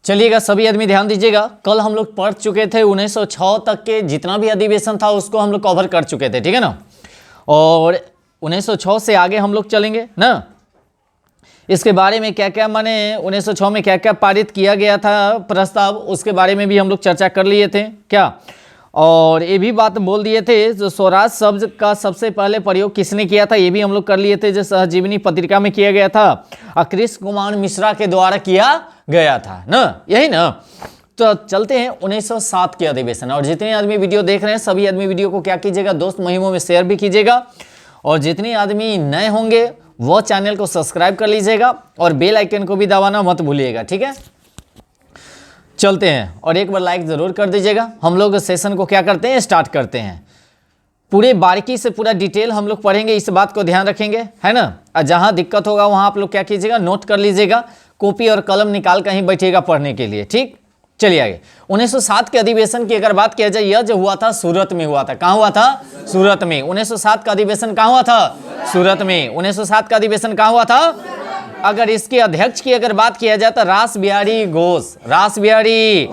चलिएगा सभी आदमी ध्यान दीजिएगा, कल हम लोग पढ़ चुके थे 1906 तक के जितना भी अधिवेशन था उसको हम लोग कवर कर चुके थे, ठीक है ना। और 1906 से आगे हम लोग चलेंगे ना, इसके बारे में क्या क्या माने 1906 में क्या क्या पारित किया गया था प्रस्ताव, उसके बारे में भी हम लोग चर्चा कर लिए थे क्या। और ये भी बात बोल दिए थे जो स्वराज शब्द का सबसे पहले प्रयोग किसने किया था, ये भी हम लोग कर लिए थे, जो सहजीवनी पत्रिका में किया गया था कृष्ण कुमार मिश्रा के द्वारा किया गया था ना, यही ना। तो चलते हैं 1907 के अधिवेशन। और जितने आदमी वीडियो देख रहे हैं सभी आदमी वीडियो को क्या कीजिएगा, दोस्त महिमों में शेयर भी कीजिएगा, और जितने आदमी नए होंगे वो चैनल को सब्सक्राइब कर लीजिएगा और बेल आइकन को भी दबाना मत भूलिएगा, ठीक है। चलते हैं और एक बार लाइक ज़रूर कर दीजिएगा। हम लोग सेशन को क्या करते हैं, स्टार्ट करते हैं। पूरे बारीकी से पूरा डिटेल हम लोग पढ़ेंगे, इस बात को ध्यान रखेंगे, है ना। और जहाँ दिक्कत होगा वहाँ आप लोग क्या कीजिएगा, नोट कर लीजिएगा, कॉपी और कलम निकाल कहीं बैठिएगा पढ़ने के लिए, ठीक। चलिए आगे 1907 के अधिवेशन की अगर बात किया जाए, यह जो हुआ था सूरत में हुआ था। कहाँ हुआ था, सूरत में। 1907 का अधिवेशन कहाँ हुआ था, सूरत में। 1907 का अधिवेशन कहाँ हुआ था। अगर इसके अध्यक्ष की अगर बात किया जाए तो रास बिहारी घोष, रास बिहारी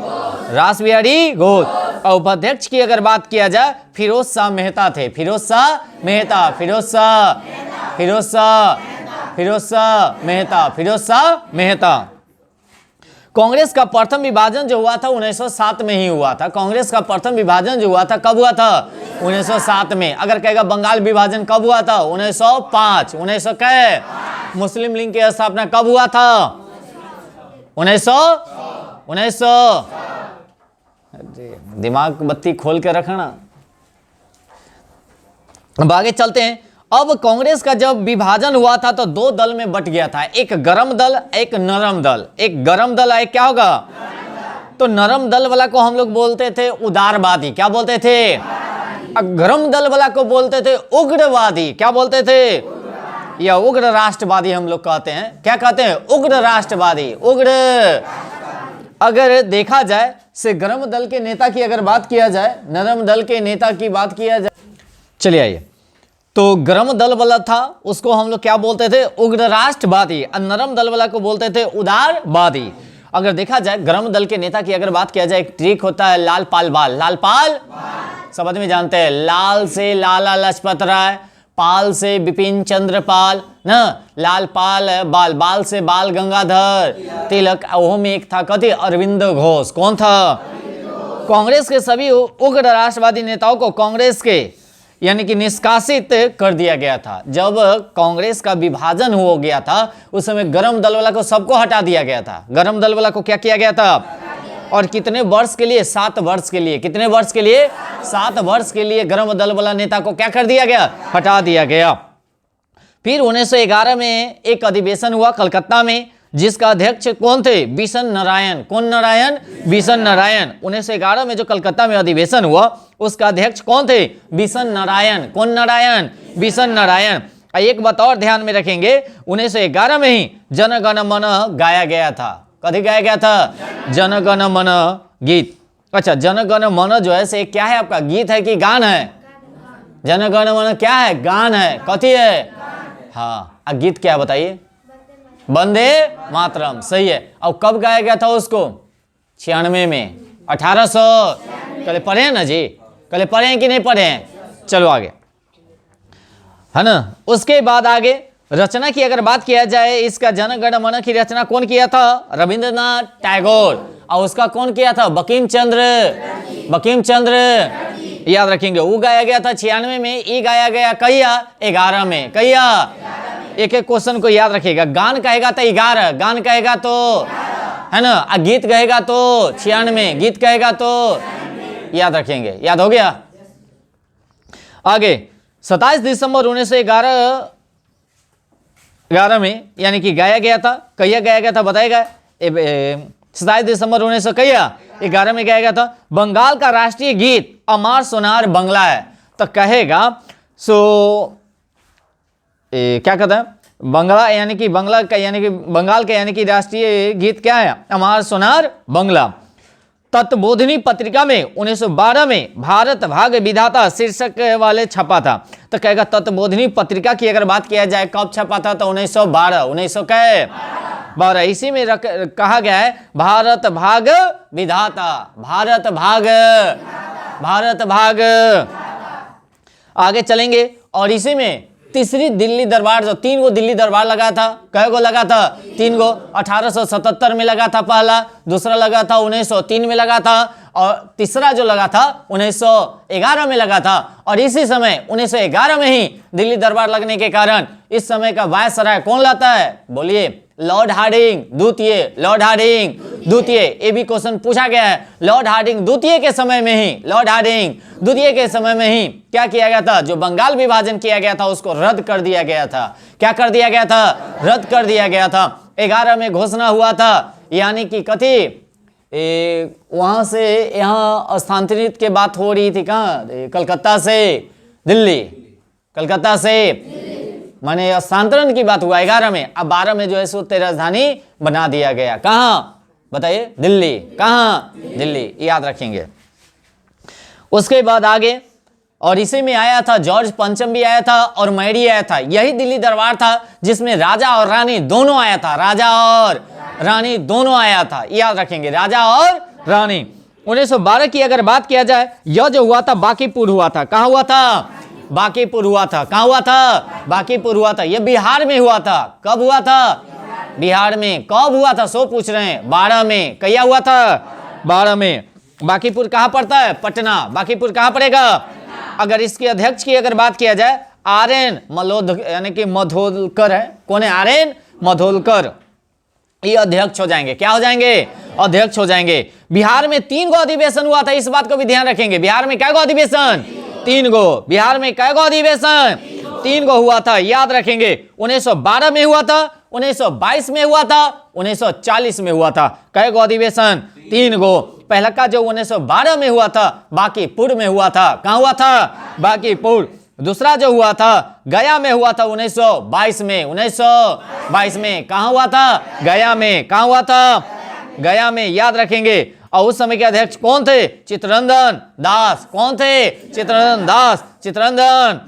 घोष। और उपाध्यक्ष की अगर बात किया जाए फिरोज शाह मेहता थे, फिरोज शाह मेहता। कांग्रेस का प्रथम विभाजन जो हुआ था 1907 में ही हुआ था। कांग्रेस का प्रथम विभाजन जो हुआ था कब हुआ था, 1907 में। अगर कहेगा बंगाल विभाजन कब हुआ था, 1905। 1900 कै मुस्लिम लीग की स्थापना कब हुआ था, 1900। दिमाग बत्ती खोल के रखना। अब आगे चलते हैं। अब कांग्रेस का जब विभाजन हुआ था तो दो दल में बट गया था, एक गरम दल एक नरम दल। एक गरम दल है, क्या होगा, तो नरम दल वाला को हम लोग बोलते थे उदारवादी, क्या बोलते थे, गरम दल वाला को बोलते थे उग्रवादी, क्या बोलते थे, या उग्र राष्ट्रवादी हम लोग कहते हैं। क्या कहते हैं, उग्र राष्ट्रवादी, उग्र। अगर देखा जाए से गरम दल के नेता की अगर बात किया जाए, नरम दल के नेता की बात किया जाए, चलिए आइए। तो गरम दल वाला था उसको हम लोग क्या बोलते थे, उग्र राष्ट्रवादी, और नरम दल वाला को बोलते थे उदारवादी। अगर देखा जाए गरम दल के नेता की अगर बात किया जाए, एक ट्रिक होता है लाल पाल बाल, लाल पाल सब आदमी जानते हैं। लाल से लाला लाजपत राय, पाल से बिपिन चंद्र पाल ना, लाल पाल बाल, बाल से बाल गंगाधर तिलक, वो में एक था कथी, अरविंद घोष। कौन था, कांग्रेस के सभी उग्र राष्ट्रवादी नेताओं को कांग्रेस के यानी कि निष्कासित कर दिया गया था। जब कांग्रेस का विभाजन हो गया था उस समय गरम दल वाला को सबको हटा दिया गया था। गरम दल वाला को क्या किया गया था, और कितने वर्ष के लिए, 7 वर्ष के लिए। कितने वर्ष के लिए, 7 वर्ष के लिए गरम दल वाला नेता को क्या कर दिया गया, हटा दिया गया। फिर 1911 में एक अधिवेशन हुआ कलकत्ता में, जिसका अध्यक्ष कौन थे, बिशन नारायण। कौन नारायण, बिशन नारायण। 1911 में जो कलकत्ता में अधिवेशन हुआ उसका अध्यक्ष कौन थे, बिशन नारायण। कौन नारायण, बिशन नारायण। एक बात और ध्यान में रखेंगे, 1911 में ही जन गण मन गाया गया था। कभी गाया गया था, जन गण मन गीत। अच्छा, जन गण मन जो है से क्या है आपका, गीत है कि गान है, जन गण मन क्या है, गान है, कथी है, हाँ। गीत क्या है बताइए, वंदे मातरम, सही है। और कब गाया गया था उसको, 96 में, 1800। कल पढ़े हैं ना जी, कल पढ़े हैं कि नहीं पढ़े हैं, चलो आगे, है ना। उसके बाद आगे रचना की अगर बात किया जाए, इसका जन गण मन की रचना कौन किया था, रविंद्रनाथ टैगोर। और उसका कौन किया था, बंकिम चंद्र, याद रखेंगे। वो गाया गया था 96 में, ये गाया गया कहिया, 11 में, कहिया। एक एक क्वेश्चन को याद रखिएगा। गान कहेगा तो 11, गान कहेगा तो, है ना। गीत कहेगा तो 96, गीत कहेगा तो, याद रखेंगे। याद हो गया। आगे 27 दिसंबर 1911 में यानी कि गाया गया था। कहिया गाया गया था बताएगा, 27 दिसंबर 1911 में गाया गया था। बंगाल का राष्ट्रीय गीत अमर सोनार बंगला है, तो कहेगा सो क्या कहता है, बंगला यानी कि बंगला का यानी कि बंगाल का यानी कि राष्ट्रीय गीत क्या है, अमर सोनार बंगला। तत्बोधिनी पत्रिका में 1912 में भारत भाग्य विधाता शीर्षक वाले छपा था, तो कहेगा तत्बोधिनी पत्रिका की अगर बात किया जाए कब छपा था, तो 1912। 12। इसी में कहा गया है भारत भाग विधाता, भारत भाग, भारत भाग। आगे चलेंगे और इसी में तीसरी दिल्ली दरबार, जो 3 गो दिल्ली दरबार लगा था, कै गो लगा था? 3 गो। 1877 में लगा था पहला, दूसरा लगा था 1903 में लगा था, और तीसरा जो लगा था 1911 में लगा था। और इसी समय 1911 में ही दिल्ली दरबार लगने के कारण इस समय का वायसराय कौन लाता है? बोलिए, लॉर्ड हार्डिंग द्वितीय, लॉर्ड हार्डिंग द्वितीय। ये भी क्वेश्चन पूछा गया है। लॉर्ड हार्डिंग द्वितीय के समय में ही, लॉर्ड हार्डिंग द्वितीय के समय में ही क्या किया गया था? जो बंगाल विभाजन किया गया था उसको रद्द कर दिया गया था। क्या कर दिया गया था? रद्द कर दिया गया था। 11 में घोषणा हुआ था, यानी कि कथी, वहां से यहाँ स्थानांतरित के बात हो रही थी। कहाँ? कलकत्ता से दिल्ली, कलकत्ता से माने स्थानांतरण की बात हुआ 11 में। अब 12 में जो है सो राजधानी बना दिया गया। कहाँ बताइए? दिल्ली। कहाँ? दिल्ली, याद रखेंगे। उसके बाद आगे, और इसी में आया था जॉर्ज पंचम भी आया था और मैरी आया था। यही दिल्ली दरबार था जिसमें राजा और रानी दोनों आया था, राजा और रानी दोनों आया था, याद रखेंगे, राजा और रानी। 1912 की अगर बात किया जाए, यह जो हुआ था बांकीपुर हुआ था। कहाँ हुआ था? बांकीपुर हुआ था। कहाँ हुआ था? बांकीपुर हुआ था। यह बिहार में हुआ था। कब हुआ था? बिहार में। कब हुआ था सो पूछ रहे हैं? 12 में। क्या हुआ था? 12 में। बांकीपुर कहाँ पड़ता है? पटना। बांकीपुर कहाँ पड़ेगा? अगर इसके अध्यक्ष की अगर बात किया जाए, आर.एन. मलोद यानी कि मधोलकर है। कौन है? आर.एन. मधोलकर। ये अध्यक्ष हो जाएंगे। क्या हो जाएंगे? अध्यक्ष हो जाएंगे। बिहार में 3 गो अधिवेशन हुआ था, इस बात को भी ध्यान रखेंगे। बिहार में क्या गो अधिवेशन? 3 गो। बिहार में क्या गो अधिवेशन? 3 गो हुआ था, याद रखेंगे। 1912 में हुआ था, 1922 में हुआ था, 1940 में हुआ था। कै गो अधिवेशन? 3 गो। पहला का जो 1912 में हुआ था बांकीपुर में हुआ था। कहाँ हुआ था? बांकीपुर। दूसरा जो हुआ था गया में हुआ था 1922 में। 1922 में कहाँ हुआ था? गया में। कहाँ हुआ था? गया में, याद रखेंगे। और उस समय के अध्यक्ष कौन थे? चित्तरंजन दास। कौन थे? चित्तरंजन दास, चित्तरंजन।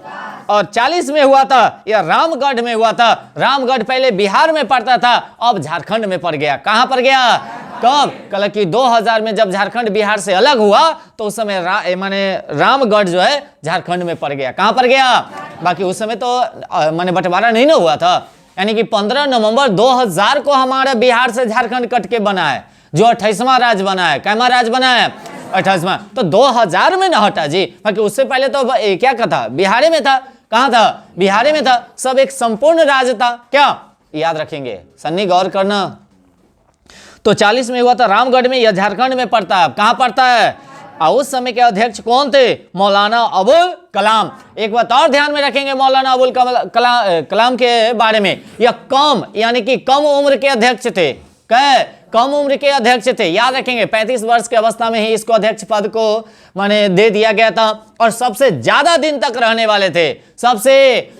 और 40 में हुआ था, यह रामगढ़ में हुआ था। रामगढ़ पहले बिहार में पड़ता था, अब झारखंड में पड़ गया। कहाँ पड़ गया? कब? कल कि 2000 में जब झारखंड बिहार से अलग हुआ तो उस समय माने रामगढ़ जो है झारखंड में पड़ गया। कहाँ पड़ गया? बाकी उस समय तो माने बंटवारा नहीं ना हुआ था। यानी कि 15 नवंबर 2000 को हमारा बिहार से झारखंड कट के बना है, जो 28वां राज्य बना है। कैमा राज्य बना है? 28वां। तो 2000 में ना हटा जी, बाकी उससे पहले तो क्या था? बिहार में था। कहाँ था? बिहार में था। सब एक संपूर्ण राज्य था। क्या याद रखेंगे? सन्नी गौर करना। तो 40 में हुआ था रामगढ़ में, यह झारखंड में पड़ता है। कहाँ पड़ता है? और उस समय के अध्यक्ष कौन थे? मौलाना अबुल कलाम। एक बात और ध्यान में रखेंगे मौलाना अबुल कलाम के बारे में, यह कम यानी कि कम उम्र के अध्यक्ष थे। कम उम्र के अध्यक्ष थे, याद रखेंगे। 35 वर्ष की अवस्था में ही इसको अध्यक्ष पद को माने दे दिया गया था। और सबसे ज्यादा दिन तक रहने वाले थे। सबसे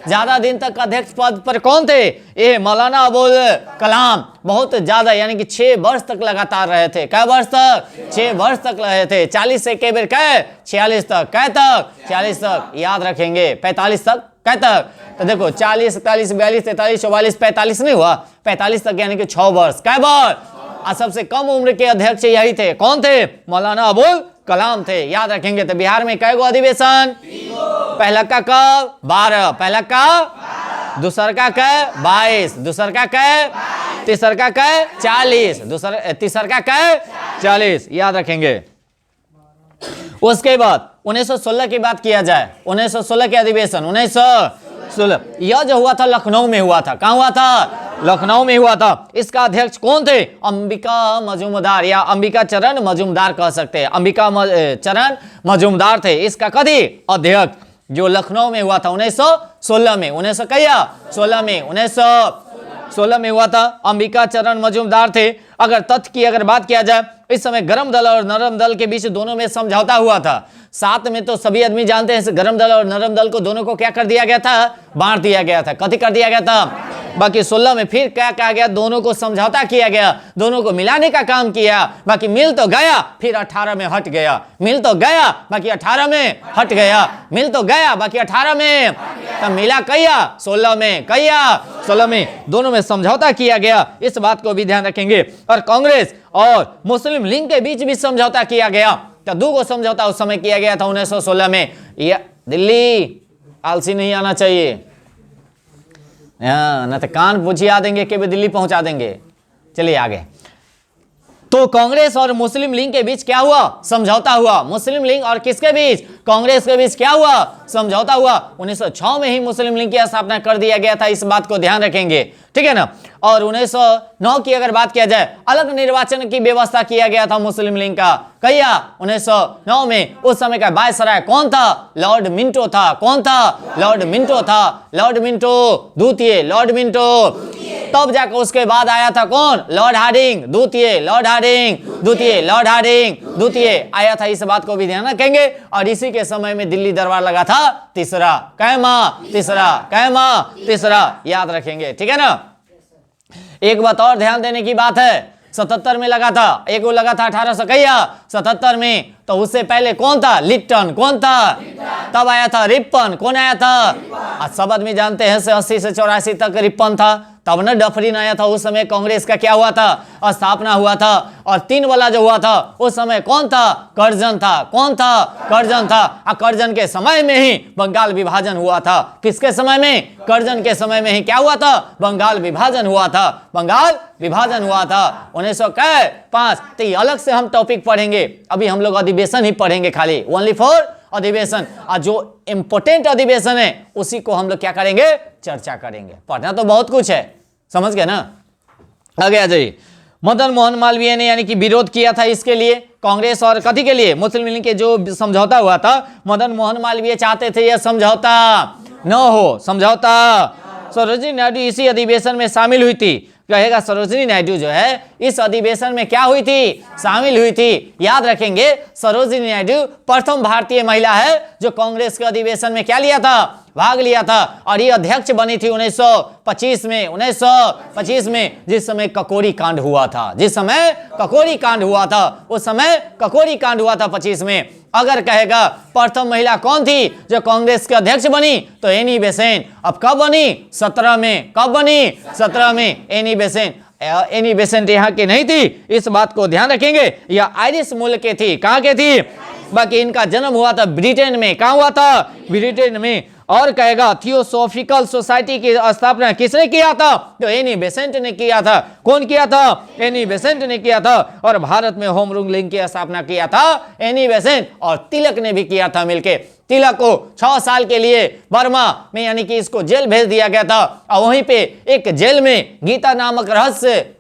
ज्यादा दिन तक अध्यक्ष पद पर कौन थे? ये मौलाना अबुल कलाम। बहुत ज्यादा यानी कि 6 वर्ष तक लगातार रहे थे। कै वर्ष तक? 6 वर्ष तक रहे थे। 40 से के बेर कै? 46 तक। कै तक? 46 तक, याद रखेंगे। 45 तक कै तक? तो देखो 40, 41, 42, 43, 44, 45 नहीं हुआ, 45 तक यानी कि 6 वर्ष। कै वर्ष? और सबसे कम उम्र के अध्यक्ष यही थे। कौन थे? मौलाना अबुल कलाम थे, याद रखेंगे। तो बिहार में कै गो अधिवेशन? पहला का कब? 12। पहला का? दूसर का कै? 22। दूसर का कै? तीसर का कै? 40। तीसर का कै? 40, याद रखेंगे। उसके बाद 1916 की बात किया जाए, 1916 के अधिवेशन 1916 यह जो हुआ था लखनऊ में हुआ था। कहाँ हुआ था? लखनऊ में हुआ था। इसका अध्यक्ष कौन थे? अंबिका मजूमदार या अंबिका चरण मजूमदार कह सकते हैं। अंबिका चरण मजूमदार थे इसका कभी अध्यक्ष, जो लखनऊ में हुआ था 1916 में। 1916 में 1916 में हुआ था। अंबिका चरण मजूमदार थे। अगर तथ्य की अगर बात किया जाए, इस समय गरम दल और नरम दल के बीच दोनों में समझौता हुआ था। साथ में तो सभी आदमी जानते हैं गरम दल और नरम दल को दोनों को क्या कर दिया गया था? बांट दिया गया था। कथी कर दिया गया था? बाकी 16 में फिर क्या कहा गया, दोनों को समझौता किया गया, दोनों को मिलाने का काम किया। बाकी मिल तो गया, फिर 18 में हट गया, मिल तो गया बाकी 18 में हट गया, मिल तो गया बाकी 18 में, तब मिला कहिया 16 में, कहिया 16 में, दोनों में समझौता किया गया। इस बात को भी ध्यान रखेंगे। और कांग्रेस और मुस्लिम लीग के बीच भी समझौता किया गया। तो दो को समझौता उस समय किया गया था 1916 में। ये दिल्ली आलसी नहीं आना चाहिए, ना तो कान पूछिया देंगे कि दिल्ली पहुंचा देंगे। चलिए आगे। तो कांग्रेस और मुस्लिम लीग के बीच क्या हुआ, समझौता हुआ। मुस्लिम लीग और किसके बीच, कांग्रेस के बीच क्या हुआ, समझौता हुआ। 1906 में ही मुस्लिम लीग की स्थापना कर दिया गया था, इस बात को ध्यान रखेंगे, ठीक है ना। और 1909 की अगर बात किया जाए, अलग निर्वाचन की व्यवस्था किया गया था मुस्लिम लीग का। कहिया 1909 में उस समय का वायसराय कौन था, लॉर्ड मिंटो था। कौन था, लॉर्ड मिंटो था, लॉर्ड मिंटो द्वितीय, लॉर्ड मिंटो। तब जाकर उसके बाद आया था कौन, लॉर्ड हार्डिंग द्वितीय, लॉर्ड हार्डिंग द्वितीय, लॉर्ड हार्डिंग द्वितीय आया था। इस बात को भी ध्यान रखेंगे। और इसी के समय में दिल्ली दरबार लगा था तीसरा, कैमा तीसरा, कैमा तीसरा, याद रखेंगे, ठीक है ना। एक बात और ध्यान देने की बात है, 77 में लगा था, एक वो लगा था 1877 में। तो उससे पहले कौन था, लिप्टन। कौन था, तब आया था रिपन। कौन आया था, आज सब आदमी जानते हैं 80 से 84 तक रिपन था। तब न डफरिन आया था। उस समय कांग्रेस का क्या हुआ था, स्थापना हुआ था। और 3 वाला जो हुआ था उस समय कौन था, कर्जन था। कौन था, कर्जन था। और कर्जन के समय में ही बंगाल विभाजन हुआ था। किसके समय में, कर्जन के समय में ही क्या हुआ था, बंगाल विभाजन हुआ था। बंगाल विभाजन हुआ था 1905। तो ये अलग से हम टॉपिक पढ़ेंगे, अभी हम लोग अधिवेशन ही पढ़ेंगे खाली, ओनली फॉर अधिवेशन। और जो इंपोर्टेंट अधिवेशन है उसी को हम लोग क्या करेंगे, चर्चा करेंगे। पढ़ना तो बहुत कुछ है, समझ गए ना। आगे आ जाइए। मदन मोहन मालवीय ने यानी कि विरोध किया था इसके लिए, कांग्रेस और कथी के लिए, मुस्लिम लीग के जो समझौता हुआ था। मदन मोहन मालवीय चाहते थे यह समझौता न हो, समझौता। सरोजिनी नायडू इसी अधिवेशन में शामिल हुई थी। कहेगा सरोजिनी नायडू जो है इस अधिवेशन में क्या हुई थी, शामिल हुई थी। याद रखेंगे, सरोजिनी नायडू प्रथम भारतीय महिला है जो कांग्रेस के अधिवेशन में क्या लिया था, भाग लिया था। और ये अध्यक्ष बनी थी 1925 में, 1925 में, जिस समय ककोरी कांड हुआ था। जिस समय ककोरी कांड हुआ था, उस समय ककोरी कांड हुआ था 25 में। अगर कहेगा प्रथम महिला कौन थी जो कांग्रेस के अध्यक्ष बनी, तो एनी बेसेंट। अब कब बनी, 17 में। कब बनी, 17 में, एनी बेसेंट। एनी बेसेंट यहाँ की नहीं थी, इस बात को ध्यान रखेंगे। यह आयरिश मूल के थी। कहाँ के थी, बाकी इनका जन्म हुआ था ब्रिटेन में। कहाँ हुआ था, ब्रिटेन में। और कहेगा थियोसॉफिकल सोसाइटी की स्थापना किसने किया था, तो एनी बेसेंट ने किया था। कौन किया था, एनी बेसेंट ने किया था। और भारत में होम रूल लीग की स्थापना किया था एनी बेसेंट, और तिलक ने भी किया था मिलके। तिलक को 6 साल के लिए बर्मा में यानी कि इसको जेल भेज दिया गया था। और वहीं पे एक जेल में गीता नामक रहस्य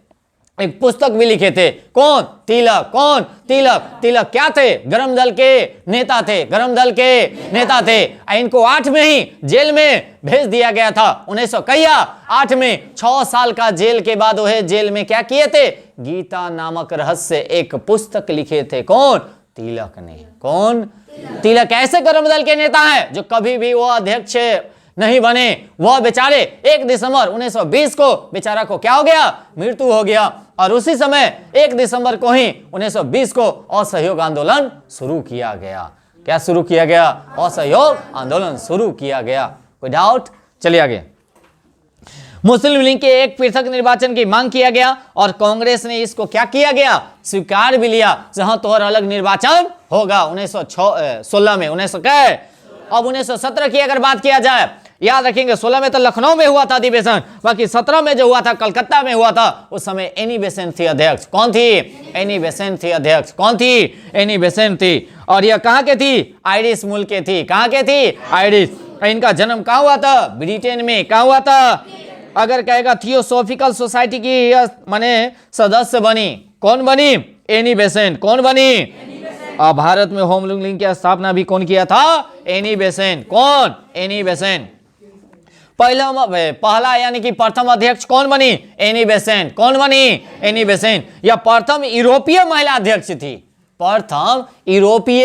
एक पुस्तक भी लिखे थे। कौन, तिलक। कौन, तिलक। तिलक क्या थे, गरम दल के नेता थे, गरम दल के नेता थे। इनको 8 में ही जेल में भेज दिया गया था। 1908 में 6 साल का जेल के बाद वह जेल में क्या किए थे, गीता नामक रहस्य एक पुस्तक लिखे थे। कौन, तिलक ने। कौन, तिलक। ऐसे गरम दल के नेता हैं जो कभी भी वो अध्यक्ष नहीं बने। वह बेचारे 1 दिसंबर 1920 को बेचारा को क्या हो गया, मृत्यु हो गया। और उसी समय 1 दिसंबर को ही 1920 को असहयोग आंदोलन शुरू किया गया। क्या शुरू किया गया, असहयोग आंदोलन शुरू किया गया। कोई डाउट, चलिए आगे। मुस्लिम लीग के एक पृथक निर्वाचन की मांग किया गया और कांग्रेस ने इसको क्या किया गया, स्वीकार भी लिया। जहां तो और अलग निर्वाचन होगा 1916 में। 1917 की अगर बात किया जाए, याद रखेंगे 16 में तो लखनऊ में हुआ था अधिवेशन, बाकी 17 में जो हुआ था कलकत्ता में हुआ था। उस समय एनी बेसेंट थी अध्यक्ष। कौन थी, एनी बेसेंट थी अध्यक्ष। कौन थी, एनी बेसेंट थी। और यह कहाँ के थी, आयरिश मूल के थी। कहाँ के थी, आयरिश। इनका जन्म कहाँ हुआ था, ब्रिटेन में। कहाँ हुआ था, अगर कहेगा थियोसॉफिकल सोसाइटी की माने सदस्य बनी। कौन बनी, एनी बेसेंट। कौन बनी, और भारत में होम रूल लीग की स्थापना भी कौन किया था, एनी बेसेंट। कौन, एनी बेसेंट। पहला यानी कि प्रथम अध्यक्ष कौन बनी, एनी बेसेंट। कौन बनी, एनी बेसेंट। यह प्रथम यूरोपीय महिला अध्यक्ष थी। प्रथम यूरोपीय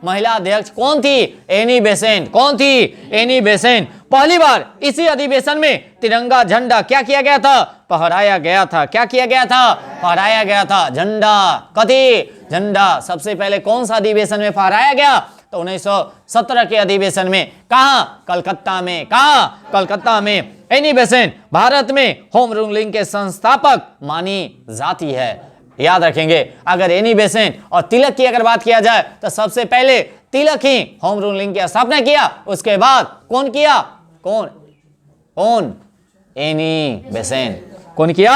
महिला अध्यक्ष कौन थी? Annie Besant. कौन थी? Annie Besant. पहली बार इसी अधिवेशन में तिरंगा झंडा क्या किया गया था? फहराया गया था। क्या किया गया था? फहराया गया था झंडा। कथी? झंडा। सबसे पहले कौन सा अधिवेशन में फहराया गया? तो 1917 के अधिवेशन में। कहाँ? कलकत्ता में। कहाँ? कलकत्ता में। एनी बेसेंट भारत में होम रूलिंग के संस्थापक मानी जाती है। याद रखेंगे, अगर एनी बेसेंट और तिलक की अगर बात किया जाए तो सबसे पहले तिलक ही होम रूलिंग की स्थापना किया, उसके बाद कौन किया? कौन? कौन? Annie Besant. कौन किया?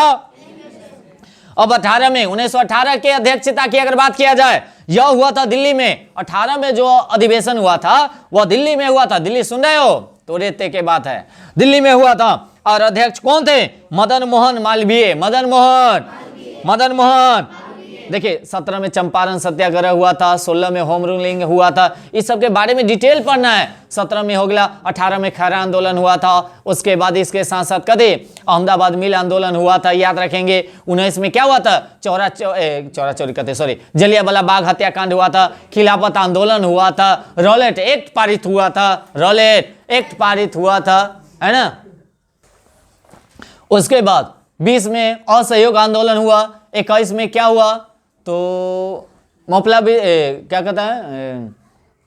अब 1918 के अध्यक्षता की अगर बात किया जाए, यह हुआ था दिल्ली में। 18 में जो अधिवेशन हुआ था वह दिल्ली में हुआ था। दिल्ली सुन रहे हो? तो रेते के बात है, दिल्ली में हुआ था। और अध्यक्ष कौन थे? मदन मोहन मालवीय। मदन मोहन। देखिए 17 में चंपारण सत्याग्रह हुआ था, 16 में होम रूलिंग हुआ था। इस सब के बारे में डिटेल पढ़ना है। 17 में हो गया, 18 में खैरा आंदोलन हुआ था, उसके बाद इसके साथ साथ कदे अहमदाबाद मिल आंदोलन हुआ था। याद रखेंगे 19 में क्या हुआ था? जलियांवाला बाग हत्याकांड हुआ था, खिलाफत आंदोलन हुआ था, रॉलेट एक्ट पारित हुआ था। रॉलेट एक्ट पारित हुआ था, है ना। उसके बाद 20 में असहयोग आंदोलन हुआ। 21 में क्या हुआ? तो मोपला भी क्या कहता है,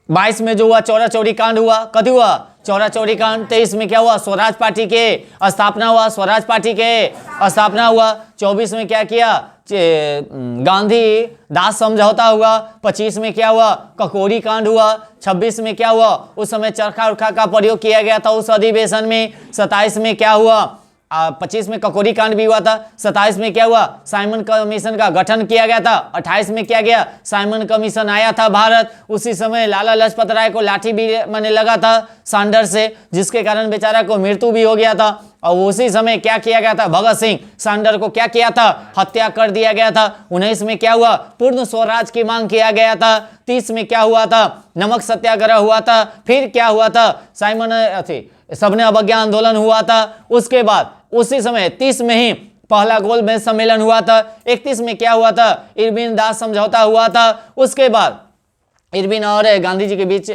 22 में जो हुआ चौरा चौरी कांड हुआ। कभी हुआ? चौरा चौरी कांड। 23 में क्या हुआ? स्वराज पार्टी के स्थापना हुआ। स्वराज पार्टी के स्थापना हुआ। 24 में क्या किया? गांधी दास समझौता हुआ। 25 में क्या हुआ? ककोरी कांड हुआ। 26 में क्या हुआ? उस समय चरखा उरखा का प्रयोग किया गया था उस अधिवेशन में। 27 में क्या हुआ? 25 में ककोरी कांड भी हुआ था। 27 में क्या हुआ? साइमन कमीशन का गठन किया गया था। 28 में क्या गया? साइमन कमीशन आया था भारत। उसी समय लाला लाजपत राय को लाठी भी मैंने लगा था सांडर से, जिसके कारण बेचारा को मृत्यु भी हो गया था। और उसी समय क्या किया गया था? भगत सिंह सांडर को क्या किया था? हत्या कर दिया गया था। 19 में क्या हुआ? पूर्ण स्वराज की मांग किया गया था। 30 में क्या हुआ था? नमक सत्याग्रह हुआ था। फिर क्या हुआ था? साइमन सबने अवज्ञा आंदोलन हुआ था। उसके बाद उसी समय 30 में ही पहला गोलमेज सम्मेलन हुआ था। 31 में क्या हुआ था? इरविन दास समझौता हुआ था। उसके बाद इरविन और गांधी जी के बीच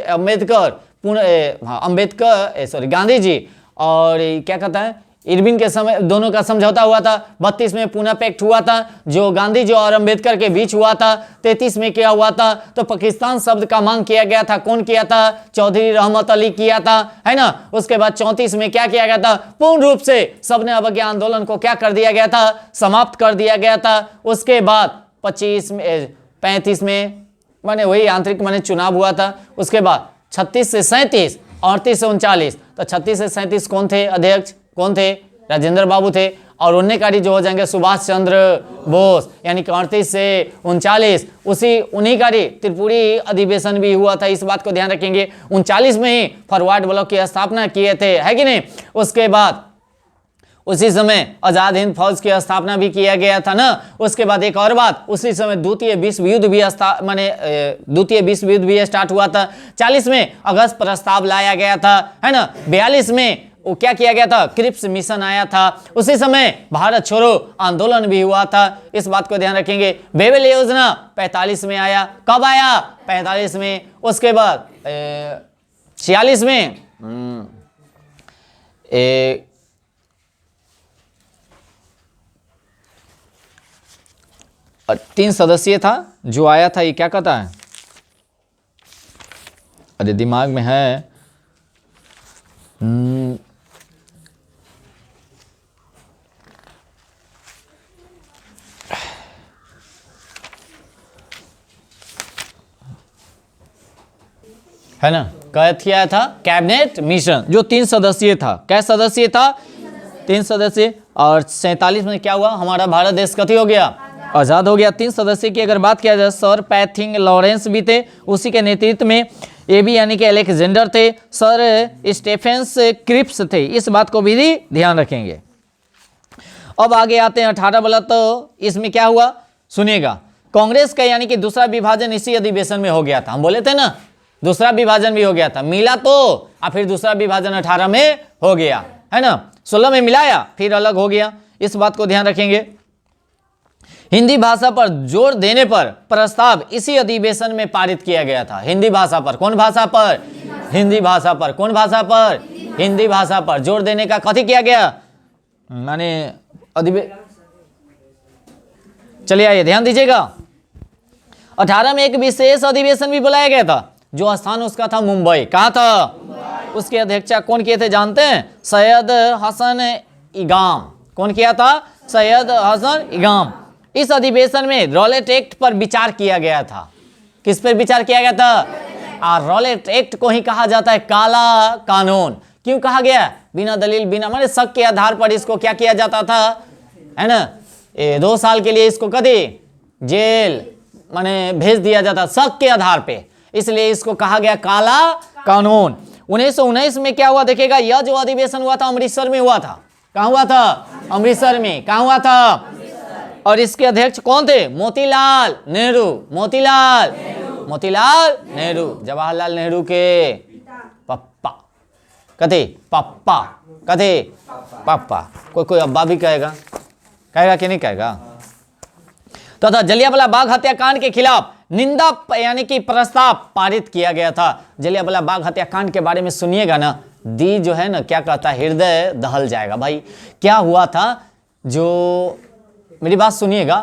गांधी जी और क्या कहता है इरविन के समय दोनों का समझौता हुआ था। 32 में पूना पैक्ट हुआ था जो गांधी जी और अंबेडकर के बीच हुआ था। 33 में क्या हुआ था? तो पाकिस्तान शब्द का मांग किया गया था। कौन किया था? चौधरी रहमत अली किया था, है ना। उसके बाद 34 में क्या किया गया था? पूर्ण रूप से सबने अवज्ञा आंदोलन को क्या कर दिया गया था? समाप्त कर दिया गया था। उसके बाद 35 में माने वही आंतरिक माने चुनाव हुआ था। उसके बाद 36 से 37, 38 से 39। तो 36 से 37 कौन थे अध्यक्ष? कौन थे? राजेंद्र बाबू थे। और उन्नीकारी जो हो जाएंगे सुभाष चंद्र बोस, यानी कि 38 से 39 उन्हीं का त्रिपुरी अधिवेशन भी हुआ था। इस बात को ध्यान रखेंगे। 39 में ही फॉरवर्ड ब्लॉक की स्थापना किए थे, है कि नहीं। उसके बाद उसी समय आजाद हिंद फौज की स्थापना भी किया गया था ना। उसके बाद एक और बात, उसी समय द्वितीय विश्व युद्ध भी स्टार्ट हुआ था। 40 में अगस्त प्रस्ताव लाया गया था, है ना। 42 में वो क्या किया गया था? क्रिप्स मिशन आया था। उसी समय भारत छोड़ो आंदोलन भी हुआ था। इस बात को ध्यान रखेंगे। बेबेल योजना 45 में आया। कब आया? 45 में। उसके बाद 46 में 3 सदस्यीय था जो आया था। ये क्या कहता है? अरे दिमाग में है। है ना। क्या था? कैबिनेट मिशन जो 3 सदस्यीय था। क्या सदस्यीय था? 3 सदस्यीय। और 47 में क्या हुआ? हमारा भारत देश कथी हो गया? आजाद हो गया। 3 सदस्य की अगर बात किया जाए, सर पैथिंग लॉरेंस भी थे, उसी के नेतृत्व में ये भी यानी कि अलेक्जेंडर थे, सर स्टेफेंस क्रिप्स थे। इस बात को भी ध्यान रखेंगे। अब आगे आते हैं 18 वाला। तो इसमें क्या हुआ सुनिएगा। कांग्रेस का यानी कि दूसरा विभाजन इसी अधिवेशन में हो गया था। हम बोले थे ना दूसरा विभाजन भी हो गया था। मिला तो और फिर दूसरा विभाजन 18 में हो गया, है ना। 16 में मिलाया फिर अलग हो गया। इस बात को ध्यान रखेंगे। हिंदी भाषा पर जोर देने पर प्रस्ताव इसी अधिवेशन में पारित किया गया था। हिंदी भाषा पर, कौन भाषा पर? हिंदी भाषा पर, कौन भाषा पर? हिंदी भाषा पर जोर देने का कथी किया गया, माने चलिए आइए ध्यान दीजिएगा। 18 में एक विशेष अधिवेशन भी बुलाया गया था, जो स्थान उसका था मुंबई। कहाँ था? उसके अध्यक्षता कौन किए थे जानते हैं? सैयद हसन इगाम। कौन किया था? सैयद हसन इगाम। इस अधिवेशन में रॉलेट एक्ट पर विचार किया गया था। किस पर विचार किया गया था? रॉलेट एक्ट को ही कहा जाता है काला कानून। क्यों कहा गया? बिना दलील, बिना माने शक के आधार पर इसको क्या किया जाता था, है ना, 2 साल के लिए इसको कभी जेल माने भेज दिया जाता, शक के आधार पे, इसलिए इसको कहा गया काला कानून। 1919 में क्या हुआ देखिएगा, यह जो अधिवेशन हुआ था अमृतसर में हुआ था। कहाँ हुआ था? अमृतसर में। कहाँ हुआ था? और इसके अध्यक्ष कौन थे? मोतीलाल नेहरू। मोतीलाल नेहरू, जवाहरलाल नेहरू के पप्पा। कथे पप्पा, कथे पप्पा। कोई अब्बा भी कहेगा कि नहीं कहेगा? तथा जलियांवाला बाग हत्याकांड के खिलाफ निंदा यानी कि प्रस्ताव पारित किया गया था। जलियांवाला बाग हत्याकांड के बारे में सुनिएगा ना, दी जो है ना क्या कहता है, हृदय दहल जाएगा भाई। क्या हुआ था, जो मेरी बात सुनिएगा,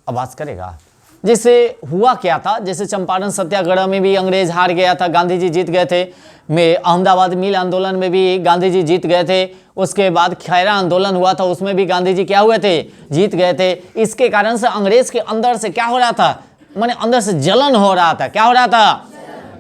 आवाज करेगा। जैसे हुआ क्या था, जैसे चंपारण सत्याग्रह में भी अंग्रेज हार गया था, गांधी जी जीत गए थे। में अहमदाबाद मिल आंदोलन में भी गांधी जी जीत गए थे। उसके बाद खैरा आंदोलन हुआ था, उसमें भी गांधी जी क्या हुए थे? जीत गए थे। इसके कारण से अंग्रेज के अंदर से क्या हो रहा था, माने अंदर से जलन हो रहा था। क्या हो रहा था?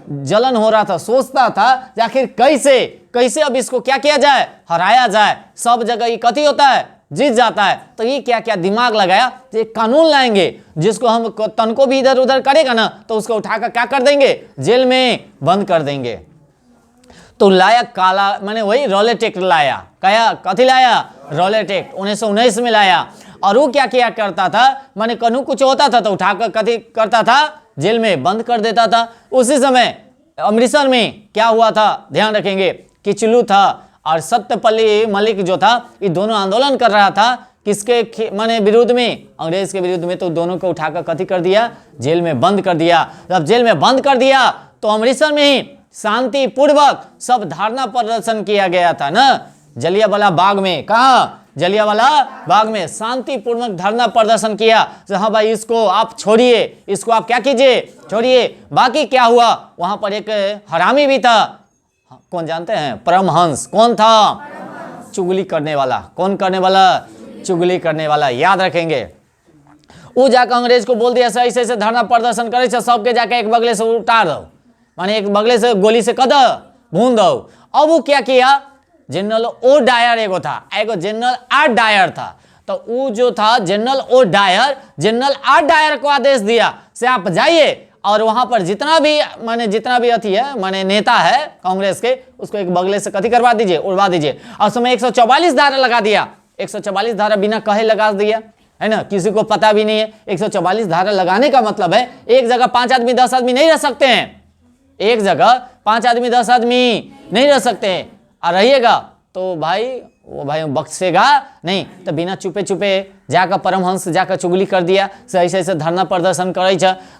जलन हो रहा था। सोचता था आखिर कैसे अब इसको क्या किया जाए, हराया जाए। सब जगह ये कथी होता है, जीत जाता है। तो ये क्या क्या दिमाग लगाया, एक कानून लाएंगे जिसको हम तन को भी इधर उधर करेगा ना तो उसको उठाकर क्या कर देंगे, जेल में बंद कर देंगे। तो लाया काला, मैंने वही रॉलेट एक्ट लाया। क्या कथी लाया? रॉलेट एक्ट 1919 में लाया। और वो क्या किया करता था, माने कनू कुछ होता था तो उठाकर कथी करता था, जेल में बंद कर देता था। उसी समय अमृतसर में क्या हुआ था, ध्यान रखेंगे, किचलू था और सत्यपल्ली मलिक जो था, ये दोनों आंदोलन कर रहा था। किसके माने विरुद्ध में? अंग्रेज के विरुद्ध में। तो दोनों को उठाकर कथी कर दिया, जेल में बंद कर दिया। जब जेल में बंद कर दिया तो अमृतसर में ही शांति पूर्वक सब धरना प्रदर्शन किया गया था ना, जलियांवाला बाग में। कहा? जलियांवाला बाग में शांति पूर्वक धरना प्रदर्शन किया। हाँ भाई, इसको आप छोड़िए, इसको आप क्या कीजिए, छोड़िए। बाकी क्या हुआ, वहां पर एक हरामी भी था, कौन जानते हैं? परमहंस। कौन था? चुगली करने वाला। कौन करने वाला? चुगली करने वाला। याद रखेंगे। वो जाकर अंग्रेज को बोल दिया ऐसे ऐसे धरना प्रदर्शन करे, सबके जाकर एक बगले से उतार दो, माने एक बगले से गोली से कद भून दो। अब वो क्या किया, जनरल ओ डायर एगो था, एगो जनरल आर डायर था। तो वो जो था general O Dyer, general R Dyer को आदेश दिया से आप जाइए और वहां पर जितना भी अथी है, माने नेता है कांग्रेस के, उसको एक बगले से कथी करवा दीजिए, उड़वा दीजिए। और उसमें 144 धारा लगा दिया। 144 धारा बिना कहे लगा दिया, है ना, किसी को पता भी नहीं है। 144 धारा लगाने का मतलब है एक जगह 5 आदमी 10 आदमी नहीं रह सकते हैं। एक जगह 5 आदमी 10 आदमी नहीं रह सकते हैं। और रहिएगा तो वो भाई बख्शेगा नहीं। तो बिना चुपे चुपे जाकर परमहंस जाकर चुगली कर दिया, ऐसे ऐसे धरना प्रदर्शन करे।